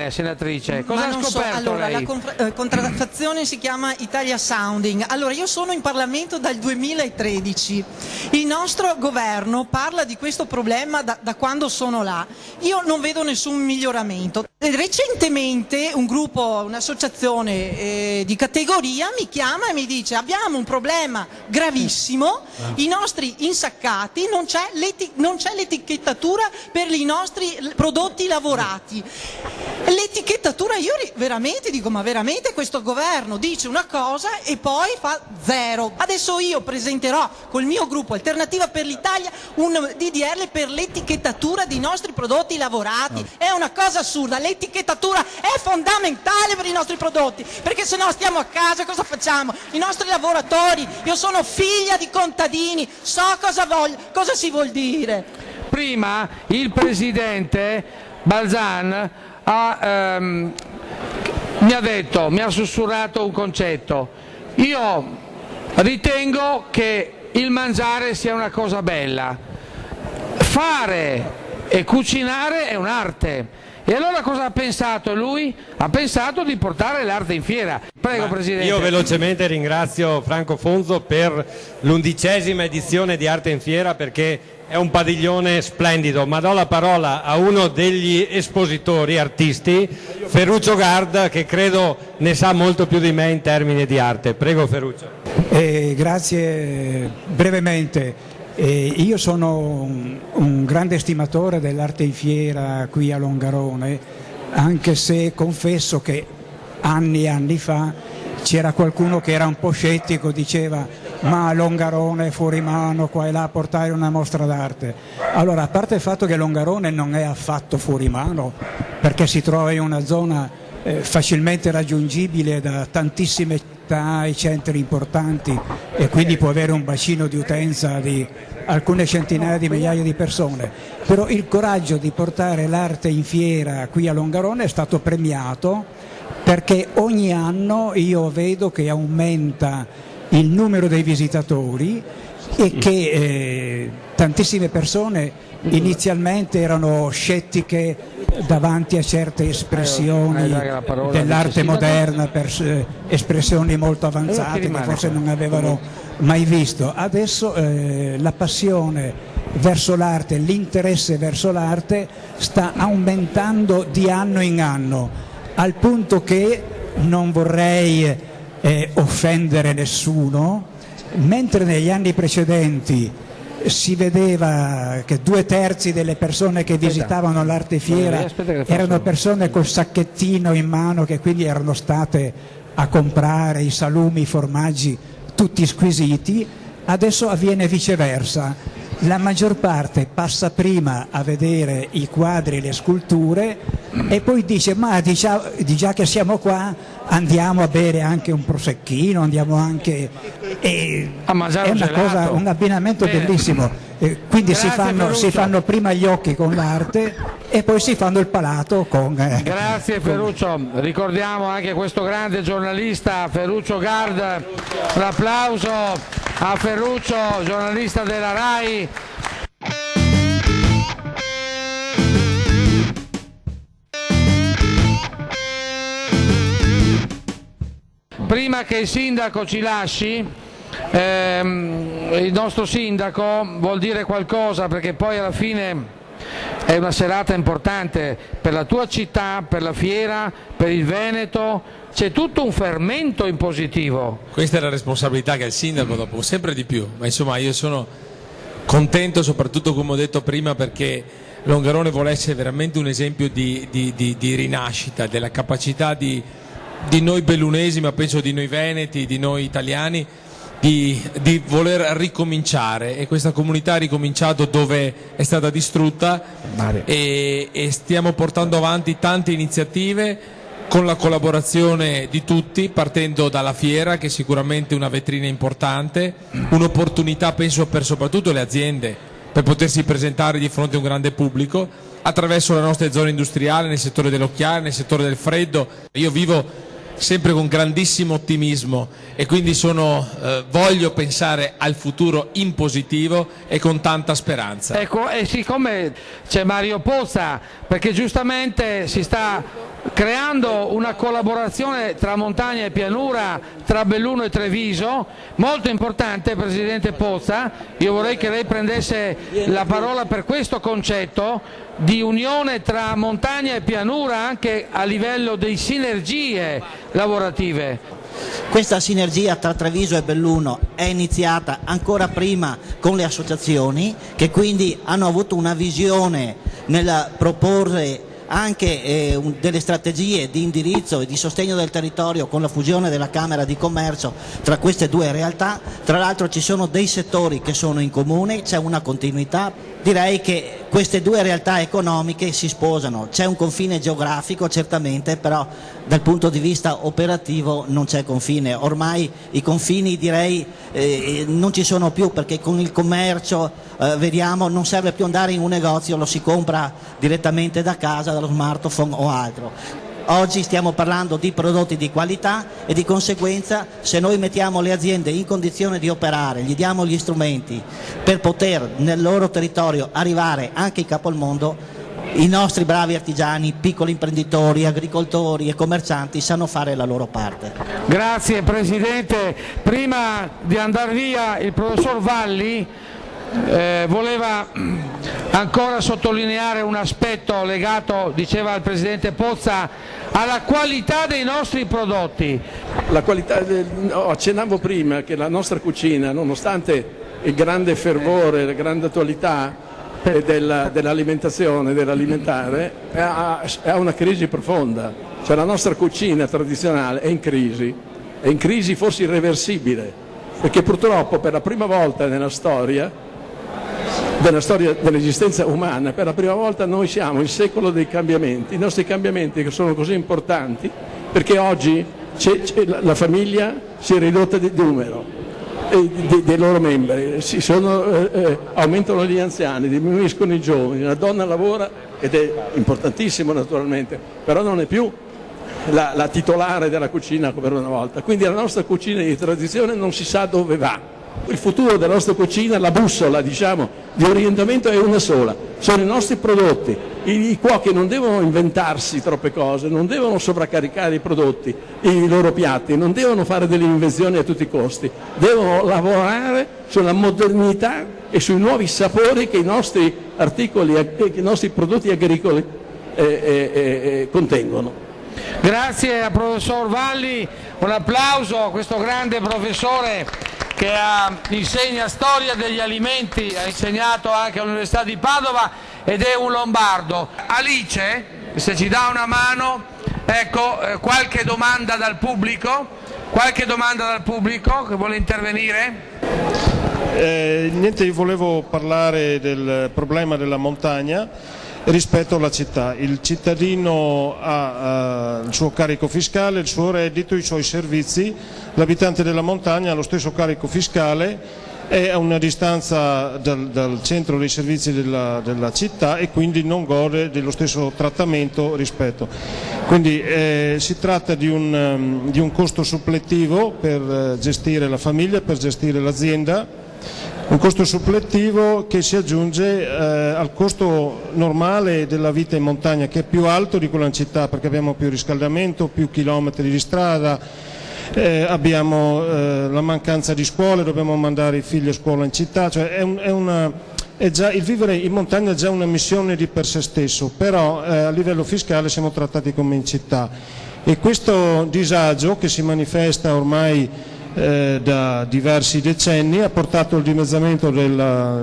senatrice. Cosa ha scoperto lei? La contraffazione si chiama Italia Sounding. Allora, io sono in Parlamento dal 2013, il nostro governo parla di questo problema da quando sono là, io non vedo nessun miglioramento. Recentemente un gruppo, un'associazione di categoria mi chiama e mi dice: abbiamo un problema gravissimo, i nostri insaccati non c'è l'etichettatura per i nostri prodotti lavorati. L'etichettatura, io veramente dico, ma veramente questo governo dice una cosa e poi fa zero. Adesso io presenterò col mio gruppo Alternativa per l'Italia un DDL per l'etichettatura dei nostri prodotti lavorati. È una cosa assurda, l'etichettatura è fondamentale per i nostri prodotti, perché se no stiamo a casa, cosa facciamo? I nostri lavoratori, io sono figlia di contadini, so cosa si vuol dire. prima il presidente Balzan mi ha sussurrato un concetto. Io ritengo che il mangiare sia una cosa bella, fare e cucinare è un'arte. E allora cosa ha pensato lui? Ha pensato di portare l'arte in fiera. Prego, Presidente. Io velocemente ringrazio Franco Fonzo per l'11ª edizione di Arte in Fiera, perché è un padiglione splendido, ma do la parola a uno degli espositori artisti, Ferruccio Gard, che credo ne sa molto più di me in termini di arte. Prego, Ferruccio. Grazie, brevemente. Io sono un grande estimatore dell'arte in fiera qui a Longarone, anche se confesso che anni e anni fa c'era qualcuno che era un po' scettico, diceva ma Longarone è fuori mano qua e là a portare una mostra d'arte. Allora, a parte il fatto che Longarone non è affatto fuori mano, perché si trova in una zona facilmente raggiungibile da tantissime città e centri importanti, e quindi può avere un bacino di utenza di alcune centinaia di migliaia di persone, però il coraggio di portare l'arte in fiera qui a Longarone è stato premiato, perché ogni anno io vedo che aumenta il numero dei visitatori e che tantissime persone inizialmente erano scettiche davanti a certe espressioni dell'arte moderna, espressioni molto avanzate che forse non avevano mai visto. Adesso la passione verso l'arte, l'interesse verso l'arte sta aumentando di anno in anno, al punto che non vorrei offendere nessuno, mentre negli anni precedenti si vedeva che 2/3 delle persone che visitavano l'arte fiera erano persone col sacchettino in mano, che quindi erano state a comprare i salumi, i formaggi tutti squisiti, adesso avviene viceversa. La maggior parte passa prima a vedere i quadri e le sculture e poi dice ma di già che siamo qua andiamo a bere anche un prosecchino, andiamo anche a mangiare un gelato. Un abbinamento bellissimo. Quindi si fanno prima gli occhi con l'arte e poi si fanno il palato con... Grazie Ferruccio, ricordiamo anche questo grande giornalista Ferruccio Gard, un applauso a Ferruccio, giornalista della RAI. Prima che il sindaco ci lasci, il nostro sindaco vuol dire qualcosa, perché poi alla fine è una serata importante per la tua città, per la fiera, per il Veneto, c'è tutto un fermento in positivo. Questa è la responsabilità che ha il sindaco dopo, sempre di più, ma insomma io sono contento soprattutto, come ho detto prima, perché Longarone vuole essere veramente un esempio di rinascita, della capacità di noi bellunesi, ma penso di noi veneti, di noi italiani, di voler ricominciare, e questa comunità ha ricominciato dove è stata distrutta e stiamo portando avanti tante iniziative con la collaborazione di tutti, partendo dalla fiera, che è sicuramente una vetrina importante, un'opportunità penso per soprattutto le aziende per potersi presentare di fronte a un grande pubblico, attraverso le nostre zone industriali nel settore dell'occhiale, nel settore del freddo. Io vivo sempre con grandissimo ottimismo e quindi voglio pensare al futuro in positivo e con tanta speranza. Ecco, e siccome c'è Mario Pozza, perché giustamente si sta creando una collaborazione tra montagna e pianura, tra Belluno e Treviso, molto importante, Presidente Pozza, io vorrei che lei prendesse la parola per questo concetto di unione tra montagna e pianura anche a livello di sinergie lavorative. Questa sinergia tra Treviso e Belluno è iniziata ancora prima con le associazioni, che quindi hanno avuto una visione nel proporre anche delle strategie di indirizzo e di sostegno del territorio con la fusione della Camera di Commercio tra queste due realtà. Tra l'altro ci sono dei settori che sono in comune, c'è una continuità. Direi che queste due realtà economiche si sposano. C'è un confine geografico certamente, però dal punto di vista operativo non c'è confine. Ormai i confini direi non ci sono più, perché con il commercio vediamo non serve più andare in un negozio, lo si compra direttamente da casa, dallo smartphone o altro. Oggi stiamo parlando di prodotti di qualità e di conseguenza, se noi mettiamo le aziende in condizione di operare, gli diamo gli strumenti per poter nel loro territorio arrivare anche in capo al mondo, i nostri bravi artigiani, piccoli imprenditori, agricoltori e commercianti sanno fare la loro parte. Grazie Presidente. Prima di andare via il professor Valli voleva ancora sottolineare un aspetto legato, diceva il Presidente Pozza, alla qualità dei nostri prodotti. La qualità accennavo prima che la nostra cucina, nonostante il grande fervore, la grande attualità dell'alimentazione, dell'alimentare, ha una crisi profonda. Cioè la nostra cucina tradizionale è in crisi forse irreversibile, perché purtroppo per la prima volta nella storia dell'esistenza umana, per la prima volta noi siamo il secolo dei cambiamenti, i nostri cambiamenti che sono così importanti, perché oggi la famiglia si è ridotta di numero dei loro membri, aumentano gli anziani, diminuiscono i giovani, la donna lavora ed è importantissimo naturalmente, però non è più la titolare della cucina come era una volta, quindi la nostra cucina di tradizione non si sa dove va. Il futuro della nostra cucina, la bussola diciamo di orientamento è una sola, sono i nostri prodotti. I cuochi non devono inventarsi troppe cose, non devono sovraccaricare i prodotti, i loro piatti, non devono fare delle invenzioni a tutti i costi, devono lavorare sulla modernità e sui nuovi sapori che i nostri articoli, che i nostri prodotti agricoli contengono. Grazie al professor Valli, un applauso a questo grande professore che insegna storia degli alimenti, ha insegnato anche all'Università di Padova ed è un lombardo. Alice, se ci dà una mano, ecco, qualche domanda dal pubblico che vuole intervenire? Niente, io volevo parlare del problema della montagna rispetto alla città. Il cittadino ha il suo carico fiscale, il suo reddito, i suoi servizi, l'abitante della montagna ha lo stesso carico fiscale, è a una distanza dal centro dei servizi della città e quindi non gode dello stesso trattamento rispetto. Quindi si tratta di un costo suppletivo per gestire la famiglia, per gestire l'azienda, un costo supplettivo che si aggiunge al costo normale della vita in montagna, che è più alto di quello in città, perché abbiamo più riscaldamento, più chilometri di strada, abbiamo la mancanza di scuole, dobbiamo mandare i figli a scuola in città, cioè il vivere in montagna è già una missione di per sé stesso, però a livello fiscale siamo trattati come in città, e questo disagio che si manifesta ormai da diversi decenni ha portato al dimezzamento della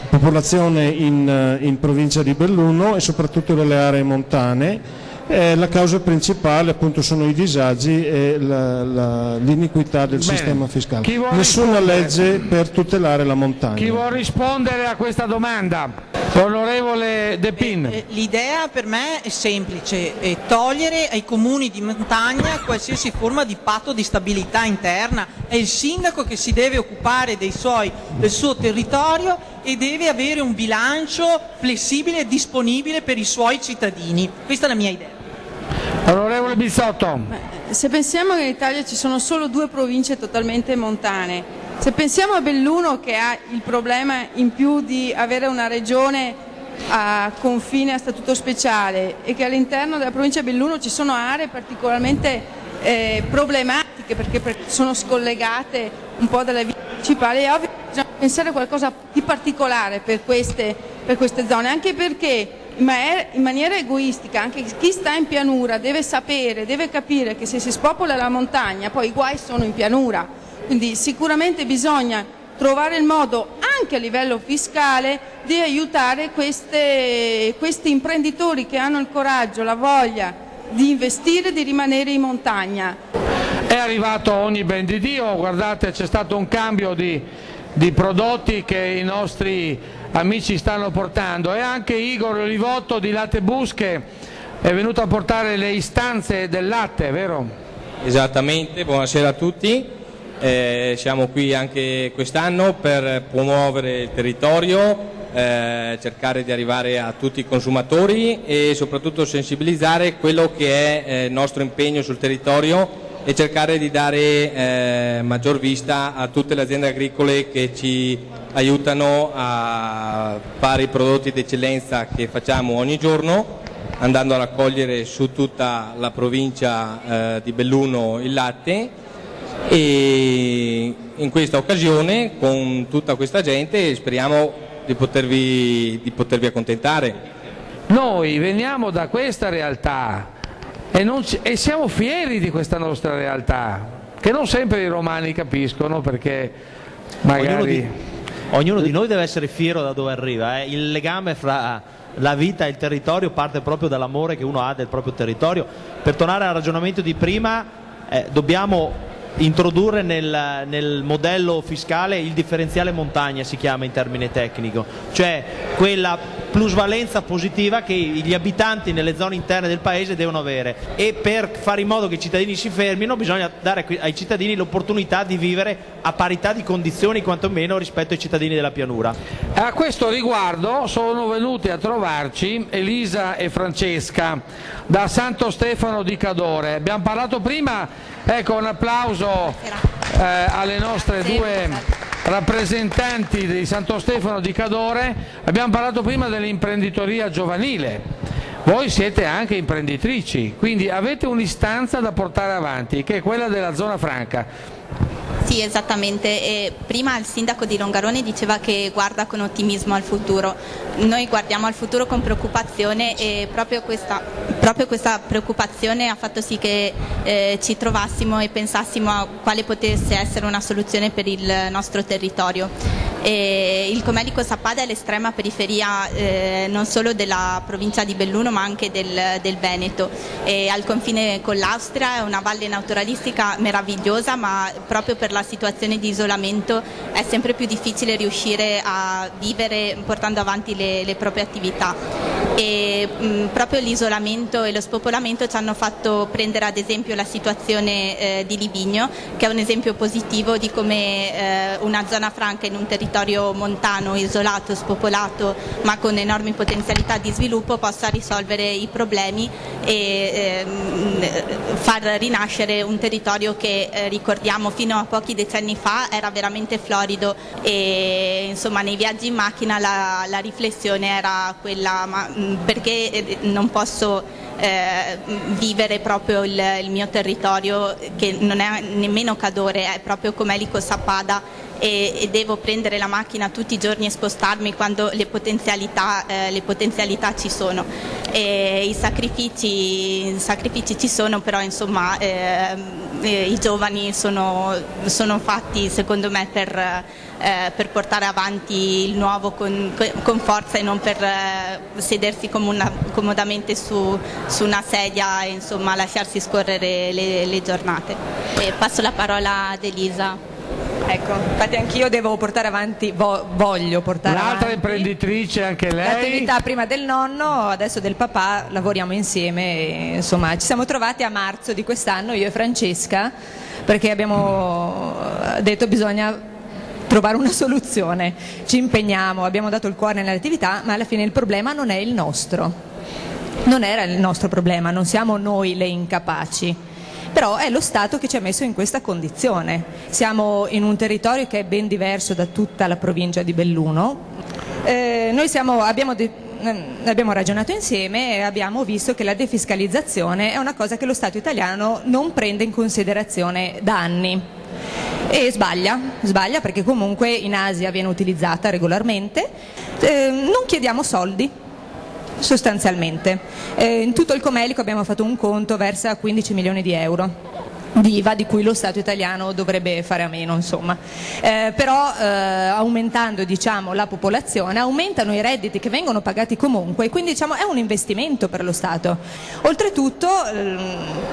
popolazione in provincia di Belluno e soprattutto delle aree montane. La causa principale appunto sono i disagi e l'iniquità del sistema fiscale. Nessuna legge per tutelare la montagna. Chi vuol rispondere a questa domanda? Onorevole De Pin. L'idea per me è semplice, è togliere ai comuni di montagna qualsiasi forma di patto di stabilità interna. È il sindaco che si deve occupare del suo territorio e deve avere un bilancio flessibile e disponibile per i suoi cittadini. Questa è la mia idea. Onorevole Bizzotto. Se pensiamo che in Italia ci sono solo 2 province totalmente montane, se pensiamo a Belluno che ha il problema in più di avere una regione a confine a statuto speciale e che all'interno della provincia di Belluno ci sono aree particolarmente problematiche perché sono scollegate un po' dalle vie principali, è ovvio che bisogna pensare a qualcosa di particolare per queste zone, anche perché in maniera egoistica anche chi sta in pianura deve sapere, deve capire che se si spopola la montagna poi i guai sono in pianura, quindi sicuramente bisogna trovare il modo anche a livello fiscale di aiutare questi imprenditori che hanno il coraggio, la voglia di investire, di rimanere in montagna. È arrivato ogni ben di Dio, guardate c'è stato un cambio di di prodotti che i nostri amici stanno portando, e anche Igor Olivotto di Latte Busche è venuto a portare le istanze del latte, vero? Esattamente, buonasera a tutti. Siamo qui anche quest'anno per promuovere il territorio, cercare di arrivare a tutti i consumatori e soprattutto sensibilizzare quello che è il nostro impegno sul territorio e cercare di dare maggior vista a tutte le aziende agricole che ci aiutano a fare i prodotti d'eccellenza che facciamo ogni giorno, andando a raccogliere su tutta la provincia di Belluno il latte, e in questa occasione con tutta questa gente speriamo di potervi accontentare. Noi veniamo da questa realtà e siamo fieri di questa nostra realtà, che non sempre i romani capiscono, perché magari ognuno di noi deve essere fiero da dove arriva. Il legame fra la vita e il territorio parte proprio dall'amore che uno ha del proprio territorio. Per tornare al ragionamento di prima, dobbiamo introdurre nel modello fiscale il differenziale montagna, si chiama in termine tecnico, cioè quella plusvalenza positiva che gli abitanti nelle zone interne del paese devono avere, e per fare in modo che i cittadini si fermino bisogna dare ai cittadini l'opportunità di vivere a parità di condizioni quantomeno rispetto ai cittadini della pianura. A questo riguardo sono venute a trovarci Elisa e Francesca da Santo Stefano di Cadore. Abbiamo parlato prima, ecco, un applauso alle nostre due rappresentanti di Santo Stefano di Cadore. Abbiamo parlato prima dell'imprenditoria giovanile. Voi siete anche imprenditrici, quindi avete un'istanza da portare avanti, che è quella della zona franca. Sì, esattamente. E prima il sindaco di Longarone diceva che guarda con ottimismo al futuro. Noi guardiamo al futuro con preoccupazione, e proprio questa preoccupazione ha fatto sì che ci trovassimo e pensassimo a quale potesse essere una soluzione per il nostro territorio. Il Comelico Sappada è l'estrema periferia non solo della provincia di Belluno ma anche del Veneto, e al confine con l'Austria. È una valle naturalistica meravigliosa, ma proprio per la situazione di isolamento è sempre più difficile riuscire a vivere portando avanti le proprie attività, e proprio l'isolamento e lo spopolamento ci hanno fatto prendere ad esempio la situazione di Livigno, che è un esempio positivo di come una zona franca in un territorio montano, isolato, spopolato ma con enormi potenzialità di sviluppo possa risolvere i problemi e far rinascere un territorio che ricordiamo fino a pochi decenni fa era veramente florido, e insomma nei viaggi in macchina la riflessione era quella: ma perché non posso vivere proprio il mio territorio, che non è nemmeno Cadore, è proprio Comelico Sappada, e devo prendere la macchina tutti i giorni e spostarmi quando le potenzialità ci sono. I sacrifici ci sono, però insomma i giovani sono fatti secondo me per portare avanti il nuovo con forza e non per sedersi comodamente su una sedia e insomma lasciarsi scorrere le giornate. Passo la parola ad Elisa. Ecco, infatti anch'io devo portare avanti, voglio portare avanti. Un'altra imprenditrice anche lei. L'attività prima del nonno, adesso del papà, lavoriamo insieme, e, insomma ci siamo trovati a marzo di quest'anno, io e Francesca, perché abbiamo detto bisogna trovare una soluzione, ci impegniamo, abbiamo dato il cuore nell'attività, ma alla fine il problema non è il nostro, non era il nostro problema, non siamo noi le incapaci. Però è lo Stato che ci ha messo in questa condizione. Siamo in un territorio che è ben diverso da tutta la provincia di Belluno. Noi abbiamo ragionato insieme e abbiamo visto che la defiscalizzazione è una cosa che lo Stato italiano non prende in considerazione da anni. E sbaglia perché comunque in Asia viene utilizzata regolarmente. Non chiediamo soldi. Sostanzialmente in tutto il Comelico abbiamo fatto un conto, versa 15 milioni di euro, di IVA di cui lo Stato italiano dovrebbe fare a meno, insomma. Però aumentando, diciamo, la popolazione, aumentano i redditi che vengono pagati comunque, quindi, diciamo, è un investimento per lo Stato. Oltretutto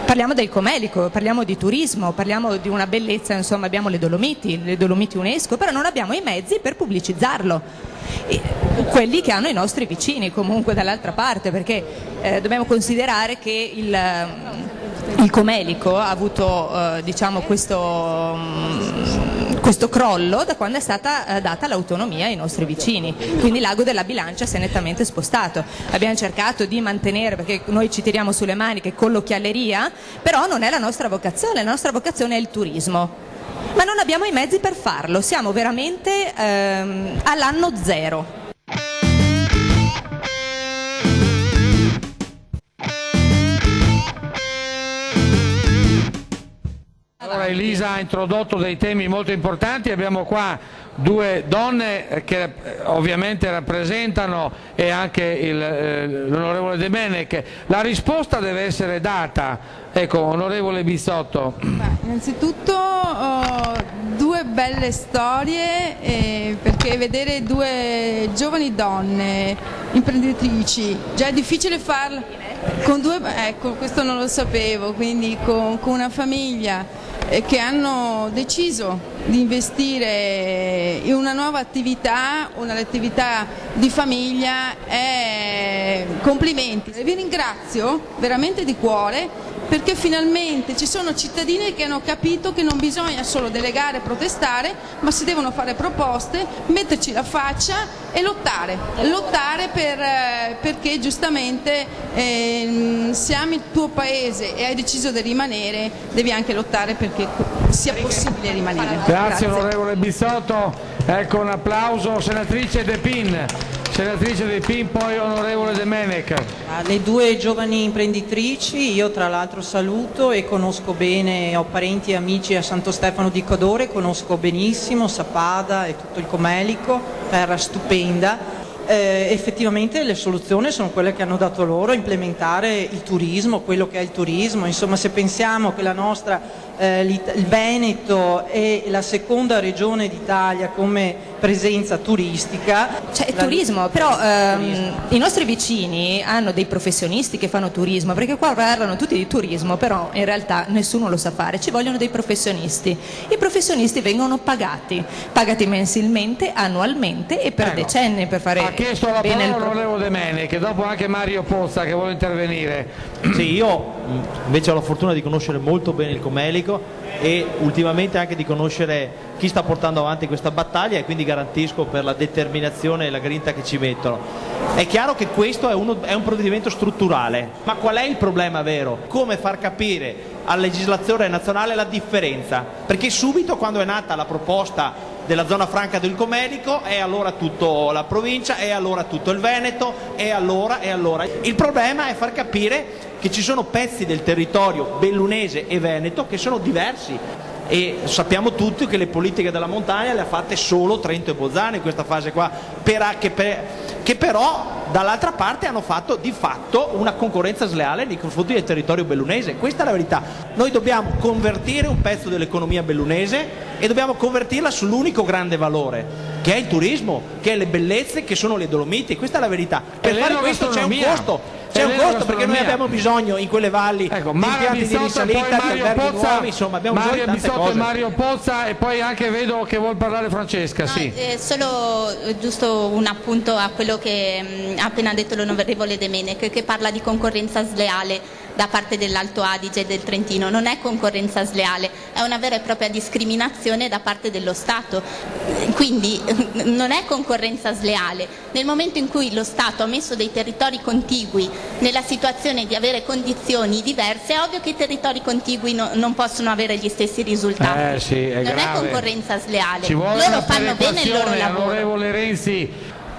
parliamo del Comelico, parliamo di turismo, parliamo di una bellezza, insomma, abbiamo le Dolomiti UNESCO, però non abbiamo i mezzi per pubblicizzarlo, quelli che hanno i nostri vicini comunque dall'altra parte, perché dobbiamo considerare che il Comelico ha avuto diciamo questo crollo da quando è stata data l'autonomia ai nostri vicini, quindi l'ago della bilancia si è nettamente spostato. Abbiamo cercato di mantenere, perché noi ci tiriamo sulle maniche con l'occhialeria, però non è la nostra vocazione è il turismo, ma non abbiamo i mezzi per farlo, siamo veramente all'anno zero. Allora, Elisa ha introdotto dei temi molto importanti, abbiamo qua due donne che ovviamente rappresentano, e anche l'onorevole De Menec. La risposta deve essere data, ecco, onorevole Bizzotto. Innanzitutto due belle storie, perché vedere due giovani donne imprenditrici, già è difficile farlo con due, ecco, questo non lo sapevo, quindi con una famiglia che hanno deciso di investire in una nuova attività, un'attività di famiglia, complimenti. Vi ringrazio veramente di cuore, perché finalmente ci sono cittadini che hanno capito che non bisogna solo delegare e protestare, ma si devono fare proposte, metterci la faccia e lottare perché giustamente se ami il tuo paese e hai deciso di rimanere, devi anche lottare perché sia possibile rimanere. Grazie onorevole Bizzotto, ecco un applauso. Senatrice De Pin, poi onorevole De Menec. Le due giovani imprenditrici, io tra l'altro saluto e conosco bene, ho parenti e amici a Santo Stefano di Cadore, conosco benissimo Sappada e tutto il Comelico, terra stupenda. Effettivamente le soluzioni sono quelle che hanno dato loro, implementare il turismo, quello che è il turismo. Insomma, se pensiamo che la nostra, il Veneto è la seconda regione d'Italia come presenza turistica. Cioè, turismo, però i nostri vicini hanno dei professionisti che fanno turismo, perché qua parlano tutti di turismo, però in realtà nessuno lo sa fare, ci vogliono dei professionisti. I professionisti vengono pagati mensilmente, annualmente e per decenni per fare ha chiesto la parola l'onorevole De Menec, che dopo anche Mario Pozza che vuole intervenire. Sì, io invece ho la fortuna di conoscere molto bene il Comelico e ultimamente anche di conoscere chi sta portando avanti questa battaglia, e quindi garantisco per la determinazione e la grinta che ci mettono. È chiaro che questo è un provvedimento strutturale, ma qual è il problema vero? Come far capire alla legislazione nazionale la differenza? Perché subito, quando è nata la proposta della zona franca del Comelico, è allora tutta la provincia, è allora tutto il Veneto, è allora. Il problema è far capire che ci sono pezzi del territorio bellunese e veneto che sono diversi, e sappiamo tutti che le politiche della montagna le ha fatte solo Trento e Bolzano in questa fase qua, che però dall'altra parte hanno fatto di fatto una concorrenza sleale nei confronti del territorio bellunese. Questa è la verità. Noi dobbiamo convertire un pezzo dell'economia bellunese e dobbiamo convertirla sull'unico grande valore, che è il turismo, che è le bellezze, che sono le Dolomiti. Questa è la verità. Per fare questo c'è un costo. C'è un costo, perché noi abbiamo bisogno in quelle valli di impianti di risalita, di alberghi nuovi, insomma abbiamo bisogno di tante cose. Mario Pozza, e poi anche vedo che vuol parlare Francesca. No, sì. Solo giusto un appunto a quello che ha appena detto l'onorevole De Menec, che parla di concorrenza sleale da parte dell'Alto Adige e del Trentino. Non è concorrenza sleale, è una vera e propria discriminazione da parte dello Stato, quindi non è concorrenza sleale. Nel momento in cui lo Stato ha messo dei territori contigui nella situazione di avere condizioni diverse, è ovvio che i territori contigui non possono avere gli stessi risultati. Sì, è non grave. è concorrenza sleale, Ci vuole loro una fanno bene il loro lavoro. Onorevole Renzi,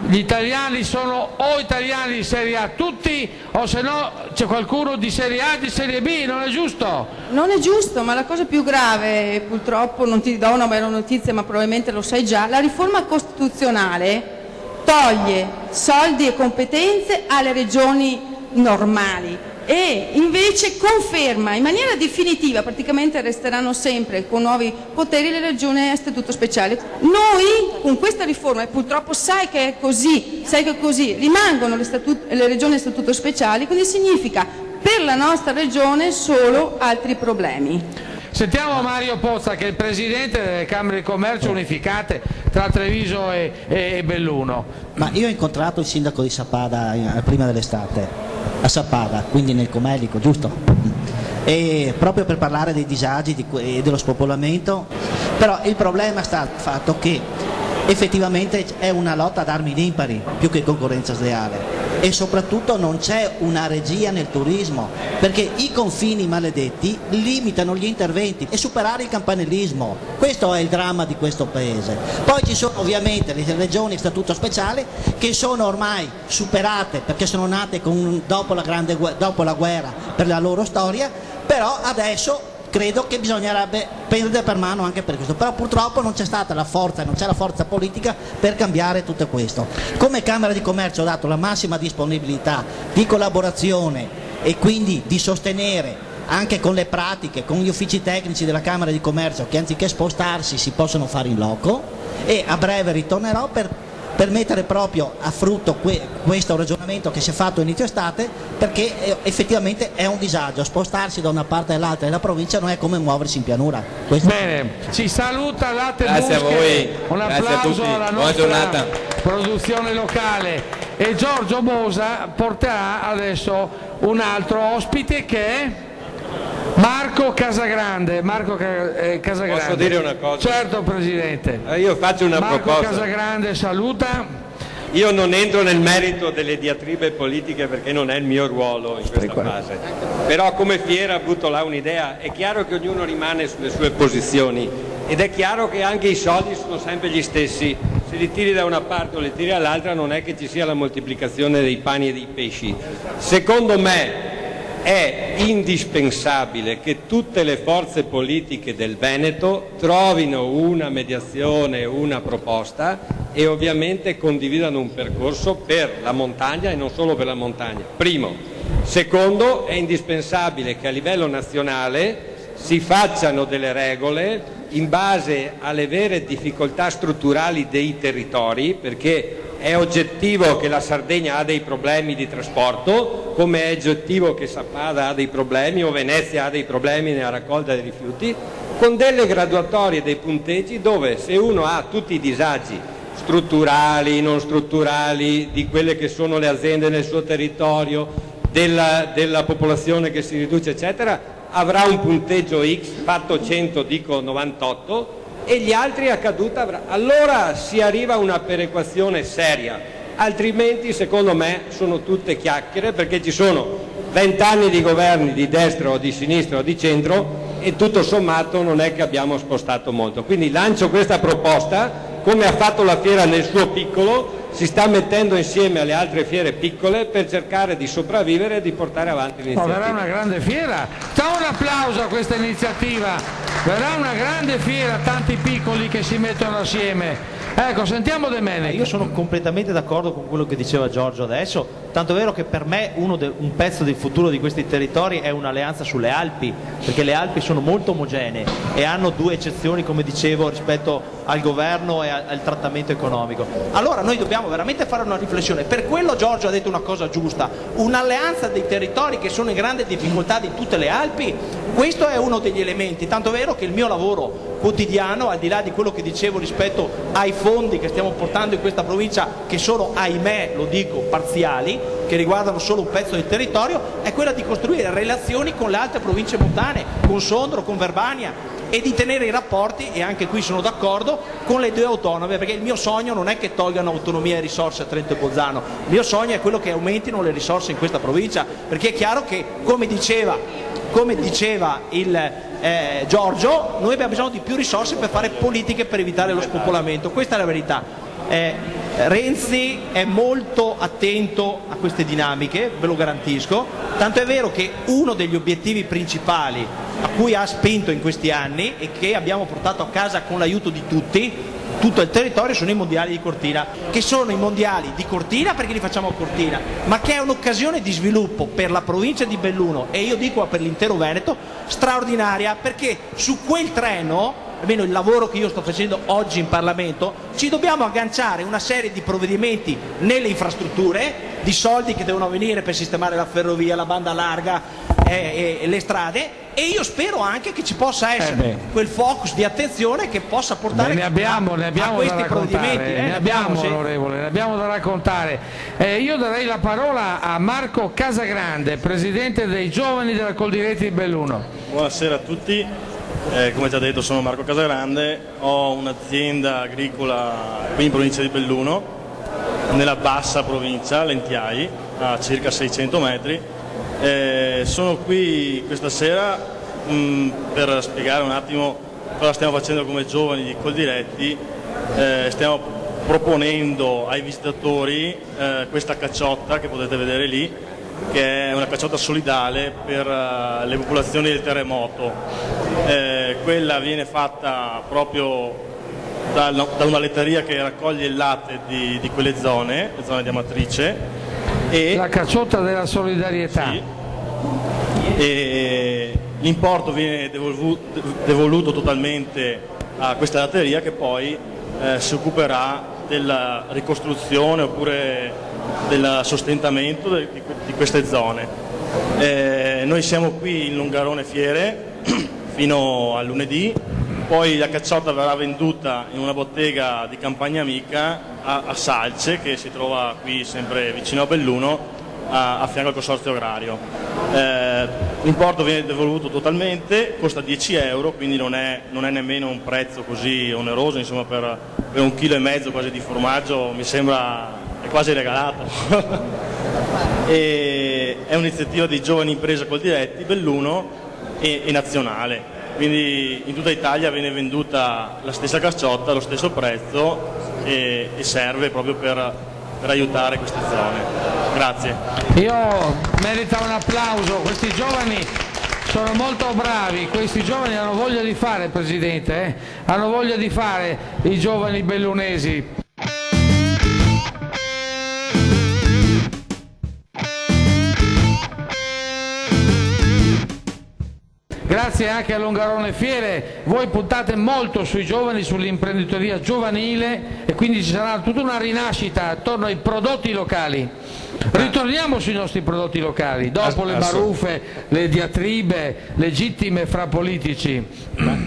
gli italiani sono o italiani di Serie A tutti, o se no c'è qualcuno di Serie A, di Serie B, non è giusto? Non è giusto, ma la cosa più grave, purtroppo non ti do una bella notizia, ma probabilmente lo sai già, la riforma costituzionale toglie soldi e competenze alle regioni normali e invece conferma in maniera definitiva, praticamente resteranno sempre con nuovi poteri le regioni a statuto speciale. Noi con questa riforma, e purtroppo sai che è così, rimangono le regioni a statuto speciale, quindi significa per la nostra regione solo altri problemi. Sentiamo Mario Pozza, che è il presidente delle Camere di Commercio unificate tra Treviso e Belluno. Ma io ho incontrato il sindaco di Sappada prima dell'estate, a Sappada, quindi nel Comelico, giusto? E proprio per parlare dei disagi e dello spopolamento, però il problema sta nel fatto che effettivamente è una lotta ad armi impari più che concorrenza sleale, e soprattutto non c'è una regia nel turismo, perché i confini maledetti limitano gli interventi e superare il campanellismo. Questo è il dramma di questo paese. Poi ci sono ovviamente le regioni a statuto speciale che sono ormai superate perché sono nate dopo la guerra per la loro storia, però adesso credo che bisognerebbe prendere per mano anche per questo, però purtroppo non c'è stata la forza, non c'è la forza politica per cambiare tutto questo. Come Camera di Commercio ho dato la massima disponibilità di collaborazione e quindi di sostenere anche con le pratiche, con gli uffici tecnici della Camera di Commercio, che anziché spostarsi si possono fare in loco, e a breve ritornerò per mettere proprio a frutto questo ragionamento che si è fatto inizio estate, perché effettivamente è un disagio spostarsi da una parte all'altra della provincia, non è come muoversi in pianura. Bene, ci saluta Latte Grazie Busche, a voi, un applauso alla buona nostra giornata. produzione locale, e Giorgio Bosa porterà adesso un altro ospite che è Marco Casagrande. Casagrande. Posso dire una cosa? Certo, Presidente. Io faccio una proposta. Marco Casagrande saluta. Io non entro nel merito delle diatribe politiche perché non è il mio ruolo in questa fase, però come fiera ho avuto là un'idea. È chiaro che ognuno rimane sulle sue posizioni ed è chiaro che anche i soldi sono sempre gli stessi, se li tiri da una parte o li tiri dall'altra non è che ci sia la moltiplicazione dei pani e dei pesci. Secondo me è indispensabile che tutte le forze politiche del Veneto trovino una mediazione, una proposta e ovviamente condividano un percorso per la montagna e non solo per la montagna. Primo. Secondo, è indispensabile che a livello nazionale si facciano delle regole in base alle vere difficoltà strutturali dei territori, perché è oggettivo che la Sardegna ha dei problemi di trasporto, come è oggettivo che Sappada ha dei problemi o Venezia ha dei problemi nella raccolta dei rifiuti, con delle graduatorie, dei punteggi dove se uno ha tutti i disagi strutturali, non strutturali, di quelle che sono le aziende nel suo territorio, della popolazione che si riduce eccetera, avrà un punteggio X, fatto 100 dico 98, e gli altri a caduta avrà. Allora si arriva a una perequazione seria, altrimenti secondo me sono tutte chiacchiere, perché ci sono 20 anni di governi di destra o di sinistra o di centro e tutto sommato non è che abbiamo spostato molto. Quindi lancio questa proposta, come ha fatto la fiera nel suo piccolo, si sta mettendo insieme alle altre fiere piccole per cercare di sopravvivere e di portare avanti l'iniziativa. Verrà una grande fiera, dà un applauso a questa iniziativa, verrà una grande fiera, tanti piccoli che si mettono assieme. Ecco, sentiamo De Menec. Io sono completamente d'accordo con quello che diceva Giorgio adesso, tanto è vero che per me un pezzo del futuro di questi territori è un'alleanza sulle Alpi, perché le Alpi sono molto omogenee e hanno due eccezioni, come dicevo, rispetto al governo e al trattamento economico. Allora noi dobbiamo veramente fare una riflessione. Per quello Giorgio ha detto una cosa giusta: un'alleanza dei territori che sono in grande difficoltà di tutte le Alpi, questo è uno degli elementi, tanto è vero che il mio lavoro quotidiano, al di là di quello che dicevo rispetto ai fondi che stiamo portando in questa provincia, che sono, ahimè, lo dico, parziali, che riguardano solo un pezzo del territorio, è quella di costruire relazioni con le altre province montane, con Sondro, con Verbania, e di tenere i rapporti, e anche qui sono d'accordo, con le due autonome, perché il mio sogno non è che tolgano autonomia e risorse a Trento e Bolzano, il mio sogno è quello che aumentino le risorse in questa provincia, perché è chiaro che, come diceva il Giorgio, noi abbiamo bisogno di più risorse per fare politiche per evitare lo spopolamento, questa è la verità. Renzi è molto attento a queste dinamiche, ve lo garantisco, tanto è vero che uno degli obiettivi principali a cui ha spinto in questi anni e che abbiamo portato a casa con l'aiuto di tutti tutto il territorio sono i mondiali di Cortina, che sono i mondiali di Cortina perché li facciamo a Cortina, ma che è un'occasione di sviluppo per la provincia di Belluno e io dico per l'intero Veneto straordinaria, perché su quel treno, almeno il lavoro che io sto facendo oggi in Parlamento, ci dobbiamo agganciare una serie di provvedimenti nelle infrastrutture, di soldi che devono venire per sistemare la ferrovia, la banda larga e le strade, e io spero anche che ci possa essere quel focus di attenzione che possa portare ne abbiamo a questi provvedimenti. Ne abbiamo, onorevole, ne abbiamo da raccontare. Io darei la parola a Marco Casagrande, presidente dei giovani della Coldiretti di Belluno. Buonasera a tutti. Come già detto, sono Marco Casagrande, ho un'azienda agricola qui in provincia di Belluno, nella bassa provincia, Lentiai, a circa 600 metri. Sono qui questa sera per spiegare un attimo cosa stiamo facendo come giovani di Coldiretti. Stiamo proponendo ai visitatori questa cacciotta che potete vedere lì, che è una cacciotta solidale per le popolazioni del terremoto. Quella viene fatta proprio da una letteria che raccoglie il latte di quelle zone, le zone di Amatrice. La cacciotta della solidarietà. Sì. E l'importo viene devoluto totalmente a questa latteria, che poi si occuperà della ricostruzione oppure del sostentamento di queste zone. Noi siamo qui in Longarone Fiere fino a lunedì, poi la cacciotta verrà venduta in una bottega di Campagna Amica a Salce, che si trova qui sempre vicino a Belluno, a fianco al consorzio agrario. L'importo viene devoluto totalmente, costa 10 euro, quindi non è nemmeno un prezzo così oneroso, insomma, per 1,5 kg quasi di formaggio mi sembra è quasi regalato. È un'iniziativa di giovani imprese Coldiretti, Belluno e nazionale, quindi in tutta Italia viene venduta la stessa cacciotta, lo stesso prezzo, e serve proprio per aiutare queste zone. Grazie. Io merita un applauso, questi giovani sono molto bravi, questi giovani hanno voglia di fare, Presidente, hanno voglia di fare i giovani bellunesi. Grazie anche a Longarone Fiere, voi puntate molto sui giovani, sull'imprenditoria giovanile, e quindi ci sarà tutta una rinascita attorno ai prodotti locali. Ritorniamo sui nostri prodotti locali, dopo le baruffe, le diatribe legittime fra politici.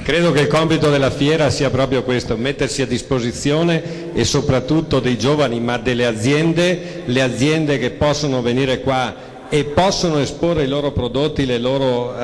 Credo che il compito della fiera sia proprio questo, mettersi a disposizione e soprattutto dei giovani, ma delle aziende, le aziende che possono venire qua e possono esporre i loro prodotti, le loro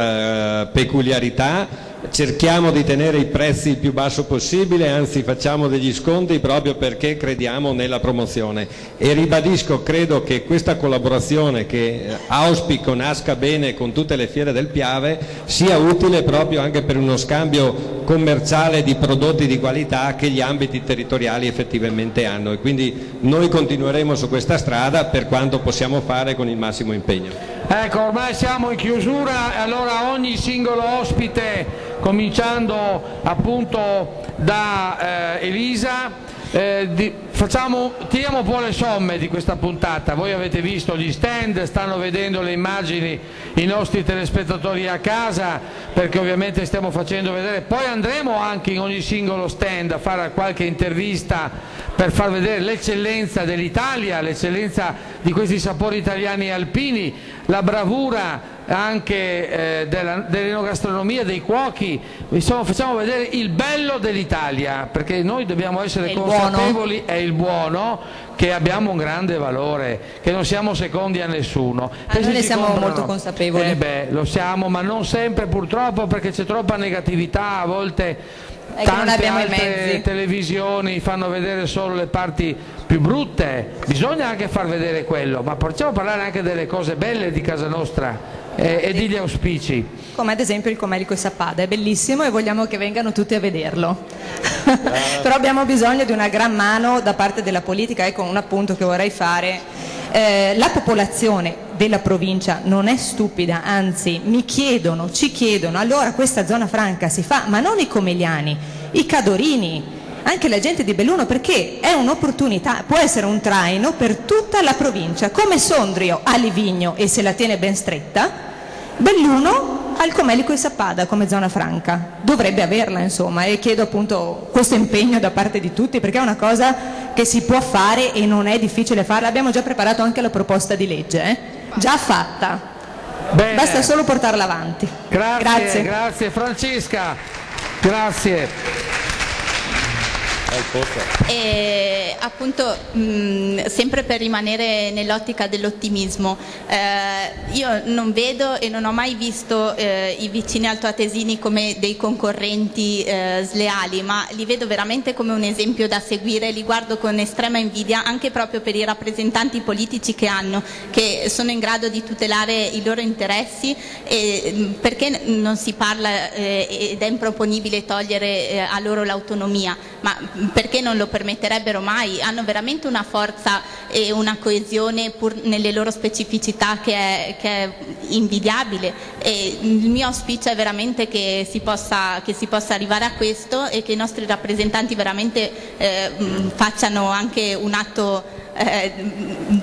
peculiarità. Cerchiamo di tenere i prezzi il più basso possibile, anzi facciamo degli sconti proprio perché crediamo nella promozione, e ribadisco, credo che questa collaborazione, che auspico nasca bene con tutte le fiere del Piave, sia utile proprio anche per uno scambio commerciale di prodotti di qualità che gli ambiti territoriali effettivamente hanno, e quindi noi continueremo su questa strada per quanto possiamo fare con il massimo impegno. Ecco, ormai siamo in chiusura, e allora ogni singolo ospite, cominciando appunto da Elisa, tiriamo un po' le somme di questa puntata. Voi avete visto gli stand, stanno vedendo le immagini i nostri telespettatori a casa, perché ovviamente stiamo facendo vedere, poi andremo anche in ogni singolo stand a fare qualche intervista per far vedere l'eccellenza dell'Italia, l'eccellenza di questi sapori italiani e alpini, la bravura anche dell'enogastronomia, dei cuochi. Insomma, facciamo vedere il bello dell'Italia, perché noi dobbiamo essere consapevoli, è il buono, che abbiamo un grande valore, che non siamo secondi a nessuno. Noi ne siamo molto consapevoli. Lo siamo, ma non sempre purtroppo, perché c'è troppa negatività, a volte tante altre televisioni fanno vedere solo le parti più brutte. Bisogna anche far vedere quello, ma possiamo parlare anche delle cose belle di casa nostra e degli auspici. Come ad esempio il Comelico e Sappada, è bellissimo e vogliamo che vengano tutti a vederlo. Però abbiamo bisogno di una gran mano da parte della politica. Ecco un appunto che vorrei fare. La popolazione della provincia non è stupida, anzi ci chiedono, allora questa zona franca si fa, ma non i comeliani, i cadorini. anche la gente di Belluno, perché è un'opportunità, può essere un traino per tutta la provincia, come Sondrio ha Livigno e se la tiene ben stretta, Belluno ha il Comelico e Sappada come zona franca, dovrebbe averla insomma, e chiedo appunto questo impegno da parte di tutti, perché è una cosa che si può fare e non è difficile farla. Abbiamo già preparato anche la proposta di legge, già fatta. Bene. Basta solo portarla avanti. Grazie Francesca, grazie. E appunto sempre per rimanere nell'ottica dell'ottimismo, io non vedo e non ho mai visto i vicini altoatesini come dei concorrenti sleali, ma li vedo veramente come un esempio da seguire, li guardo con estrema invidia anche proprio per i rappresentanti politici che hanno, che sono in grado di tutelare i loro interessi, e perché non si parla ed è improponibile togliere a loro l'autonomia, ma perché non lo permetterebbero mai? Hanno veramente una forza e una coesione pur nelle loro specificità che è invidiabile, e il mio auspicio è veramente che si possa arrivare a questo e che i nostri rappresentanti veramente facciano anche un atto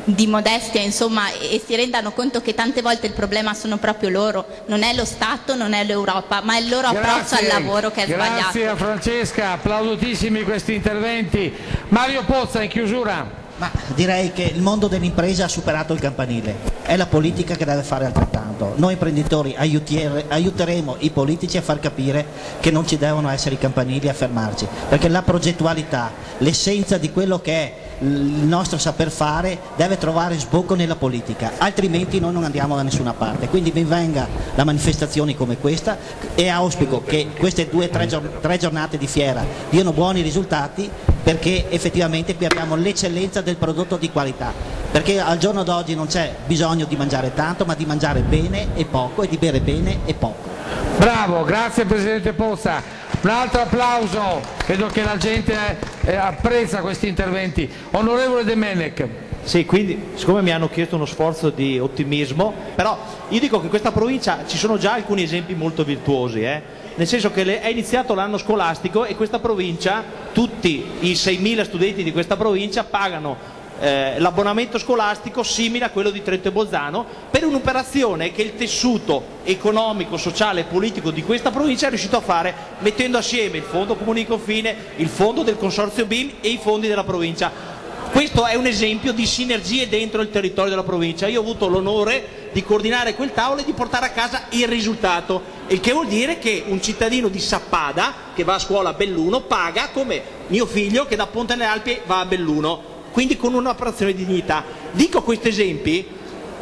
di modestia, insomma, e si rendano conto che tante volte il problema sono proprio loro, non è lo Stato, non è l'Europa, ma è il loro approccio al lavoro che è sbagliato. Grazie a Francesca, applauditissimi questi interventi. Mario Pozza, in chiusura. Ma direi che il mondo dell'impresa ha superato il campanile, è la politica che deve fare altrettanto. Noi imprenditori aiuteremo i politici a far capire che non ci devono essere i campanili a fermarci, perché la progettualità, l'essenza di quello che è il nostro saper fare deve trovare sbocco nella politica, altrimenti noi non andiamo da nessuna parte. Quindi ben venga la manifestazione come questa, e auspico che queste 2 o 3 giornate di fiera diano buoni risultati, perché effettivamente qui abbiamo l'eccellenza del prodotto di qualità, perché al giorno d'oggi non c'è bisogno di mangiare tanto, ma di mangiare bene e poco, e di bere bene e poco. Bravo, grazie Presidente Pozza. Un altro applauso, vedo che la gente apprezza questi interventi. Onorevole De Menec. Sì, quindi siccome mi hanno chiesto uno sforzo di ottimismo, però io dico che in questa provincia ci sono già alcuni esempi molto virtuosi, nel senso che è iniziato l'anno scolastico e questa provincia, tutti i 6.000 studenti di questa provincia pagano l'abbonamento scolastico simile a quello di Trento e Bolzano, per un'operazione che il tessuto economico, sociale e politico di questa provincia è riuscito a fare, mettendo assieme il fondo comune di confine, il fondo del consorzio BIM e i fondi della provincia. Questo è un esempio di sinergie dentro il territorio della provincia. Io ho avuto l'onore di coordinare quel tavolo e di portare a casa il risultato, il che vuol dire che un cittadino di Sappada che va a scuola a Belluno paga come mio figlio che da Ponte alle Alpi va a Belluno, quindi con un'operazione di dignità. Dico questi esempi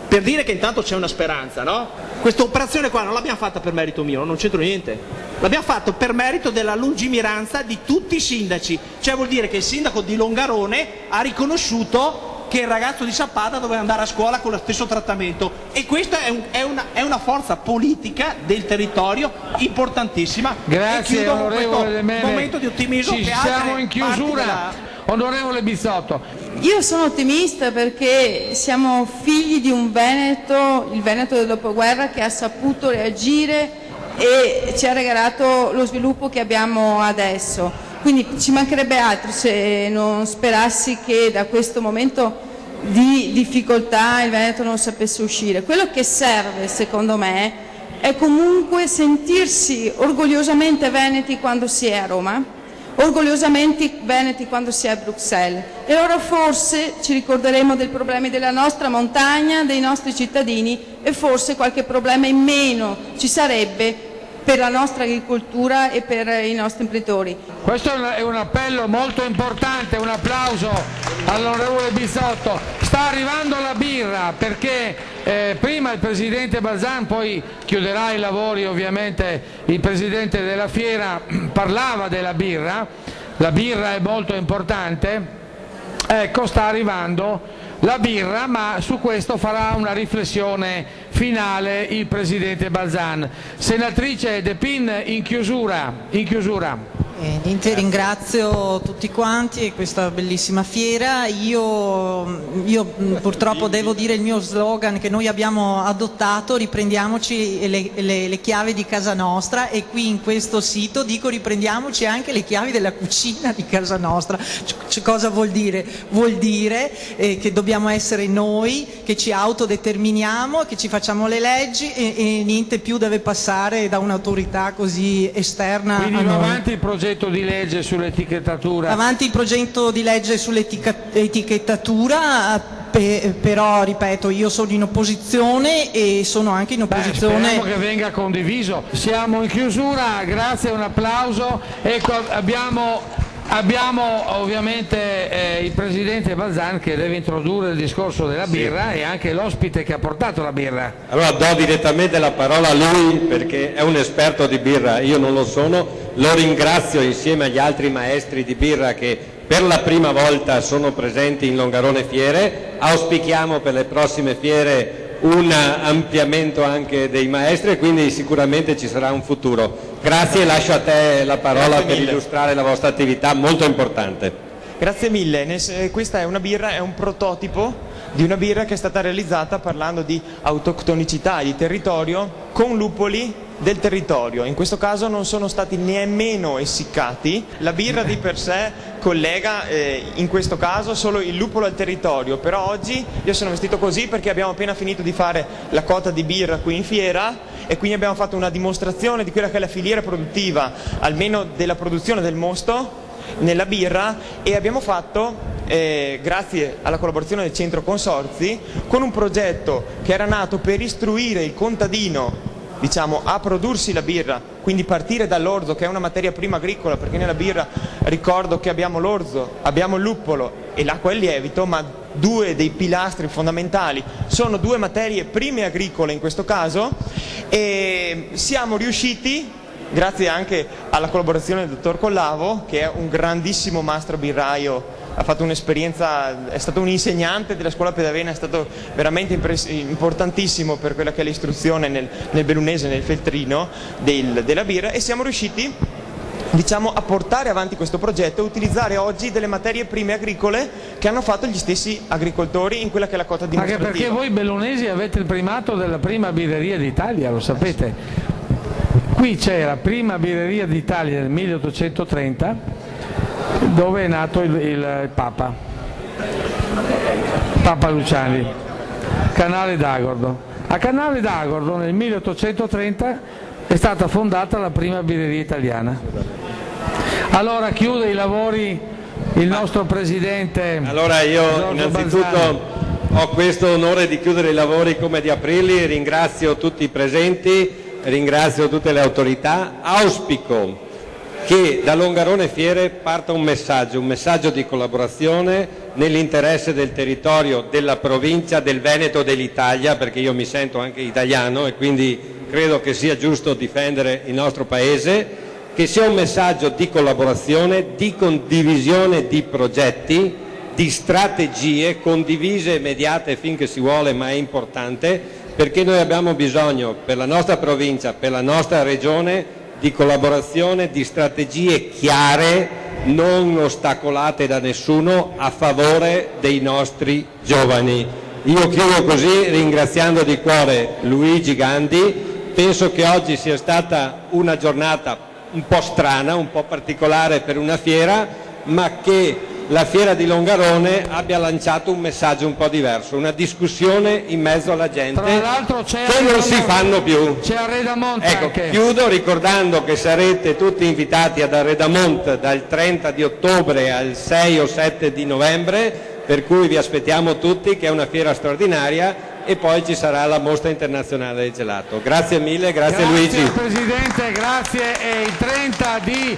per dire che intanto c'è una speranza, no? Questa operazione qua non l'abbiamo fatta per merito mio, non c'entro niente, l'abbiamo fatto per merito della lungimiranza di tutti i sindaci, cioè vuol dire che il sindaco di Longarone ha riconosciuto che il ragazzo di Sappada doveva andare a scuola con lo stesso trattamento, e questa è una forza politica del territorio importantissima. Grazie onorevole De Menec. Momento di ottimismo. Ci siamo in chiusura. Onorevole Bizzotto. Io sono ottimista perché siamo figli di un Veneto, il Veneto del dopoguerra, che ha saputo reagire e ci ha regalato lo sviluppo che abbiamo adesso. Quindi ci mancherebbe altro se non sperassi che da questo momento di difficoltà il Veneto non sapesse uscire. Quello che serve, secondo me, è comunque sentirsi orgogliosamente veneti quando si è a Roma, orgogliosamente veneti quando si è a Bruxelles, e allora forse ci ricorderemo dei problemi della nostra montagna, dei nostri cittadini, e forse qualche problema in meno ci sarebbe per la nostra agricoltura e per i nostri imprenditori. Questo è un appello molto importante, un applauso all'onorevole Bizzotto. Sta arrivando la birra, perché prima il Presidente Balzan, poi chiuderà i lavori ovviamente il Presidente della Fiera, parlava della birra. La birra è molto importante, ecco sta arrivando la birra, ma su questo farà una riflessione finale il Presidente Balzan. Senatrice De Pin, in chiusura. Niente, ringrazio tutti quanti e questa bellissima fiera. Io purtroppo devo dire il mio slogan che noi abbiamo adottato: riprendiamoci le chiavi di casa nostra, e qui in questo sito dico riprendiamoci anche le chiavi della cucina di casa nostra. Cosa vuol dire? Vuol dire che dobbiamo essere noi che ci autodeterminiamo, che ci facciamo le leggi e niente più deve passare da un'autorità così esterna. Quindi a va noi. avanti il progetto di legge sull'etichettatura. Avanti il progetto di legge sull'etichettatura, però ripeto, io sono in opposizione e sono anche in opposizione. Speriamo che venga condiviso. Siamo in chiusura, grazie, un applauso. Ecco, abbiamo ovviamente il presidente Balzan che deve introdurre il discorso della birra e anche l'ospite che ha portato la birra. Allora do direttamente la parola a lui perché è un esperto di birra, io non lo sono, lo ringrazio insieme agli altri maestri di birra che per la prima volta sono presenti in Longarone Fiere, auspichiamo per le prossime fiere un ampliamento anche dei maestri e quindi sicuramente ci sarà un futuro. Grazie, lascio a te la parola per illustrare la vostra attività molto importante. Grazie mille, questa è una birra, è un prototipo di una birra che è stata realizzata parlando di autoctonicità e di territorio con lupoli del territorio. In questo caso non sono stati nemmeno essiccati, la birra di per sé collega in questo caso solo il lupolo al territorio, però oggi io sono vestito così perché abbiamo appena finito di fare la cota di birra qui in fiera e quindi abbiamo fatto una dimostrazione di quella che è la filiera produttiva, almeno della produzione del mosto nella birra, e abbiamo fatto grazie alla collaborazione del Centro Consorzi con un progetto che era nato per istruire il contadino, diciamo, a prodursi la birra, quindi partire dall'orzo che è una materia prima agricola, perché nella birra ricordo che abbiamo l'orzo, abbiamo il luppolo e l'acqua e il lievito, ma due dei pilastri fondamentali sono due materie prime agricole in questo caso, e siamo riusciti, grazie anche alla collaborazione del dottor Collavo, che è un grandissimo mastro birraio, ha fatto un'esperienza, è stato un insegnante della scuola Pedavena, è stato veramente importantissimo per quella che è l'istruzione nel bellunese, nel feltrino della birra, e siamo riusciti, diciamo, a portare avanti questo progetto e utilizzare oggi delle materie prime agricole che hanno fatto gli stessi agricoltori in quella che è la cota dimostrativa. Anche perché voi bellunesi avete il primato della prima birreria d'Italia, lo sapete. Qui c'è la prima birreria d'Italia nel 1830, dove è nato il Papa Luciani, Canale d'Agordo. A Canale d'Agordo nel 1830 è stata fondata la prima birreria italiana. Allora chiude i lavori il nostro presidente. Allora io innanzitutto ho questo onore di chiudere i lavori come di aprirli, ringrazio tutti i presenti, ringrazio tutte le autorità, auspico che da Longarone Fiere parta un messaggio di collaborazione nell'interesse del territorio, della provincia, del Veneto, dell'Italia, perché io mi sento anche italiano e quindi credo che sia giusto difendere il nostro paese, che sia un messaggio di collaborazione, di condivisione di progetti, di strategie condivise e mediate finché si vuole, ma è importante, perché noi abbiamo bisogno per la nostra provincia, per la nostra regione, di collaborazione, di strategie chiare, non ostacolate da nessuno, a favore dei nostri giovani. Io chiudo così ringraziando di cuore Luigi Gandi, penso che oggi sia stata una giornata un po' strana, un po' particolare per una fiera, ma che la fiera di Longarone abbia lanciato un messaggio un po' diverso, una discussione in mezzo alla gente che non si fanno più. C'è Arredamont ecco, anche. Chiudo ricordando che sarete tutti invitati ad Arredamont dal 30 di ottobre al 6 o 7 di novembre, per cui vi aspettiamo tutti, che è una fiera straordinaria, e poi ci sarà la mostra internazionale del gelato. Grazie mille, grazie Luigi. Grazie Presidente, grazie. E il 30 di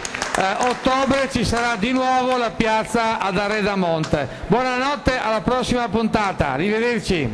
ottobre ci sarà di nuovo la piazza ad Arredamont. Buonanotte, alla prossima puntata, arrivederci.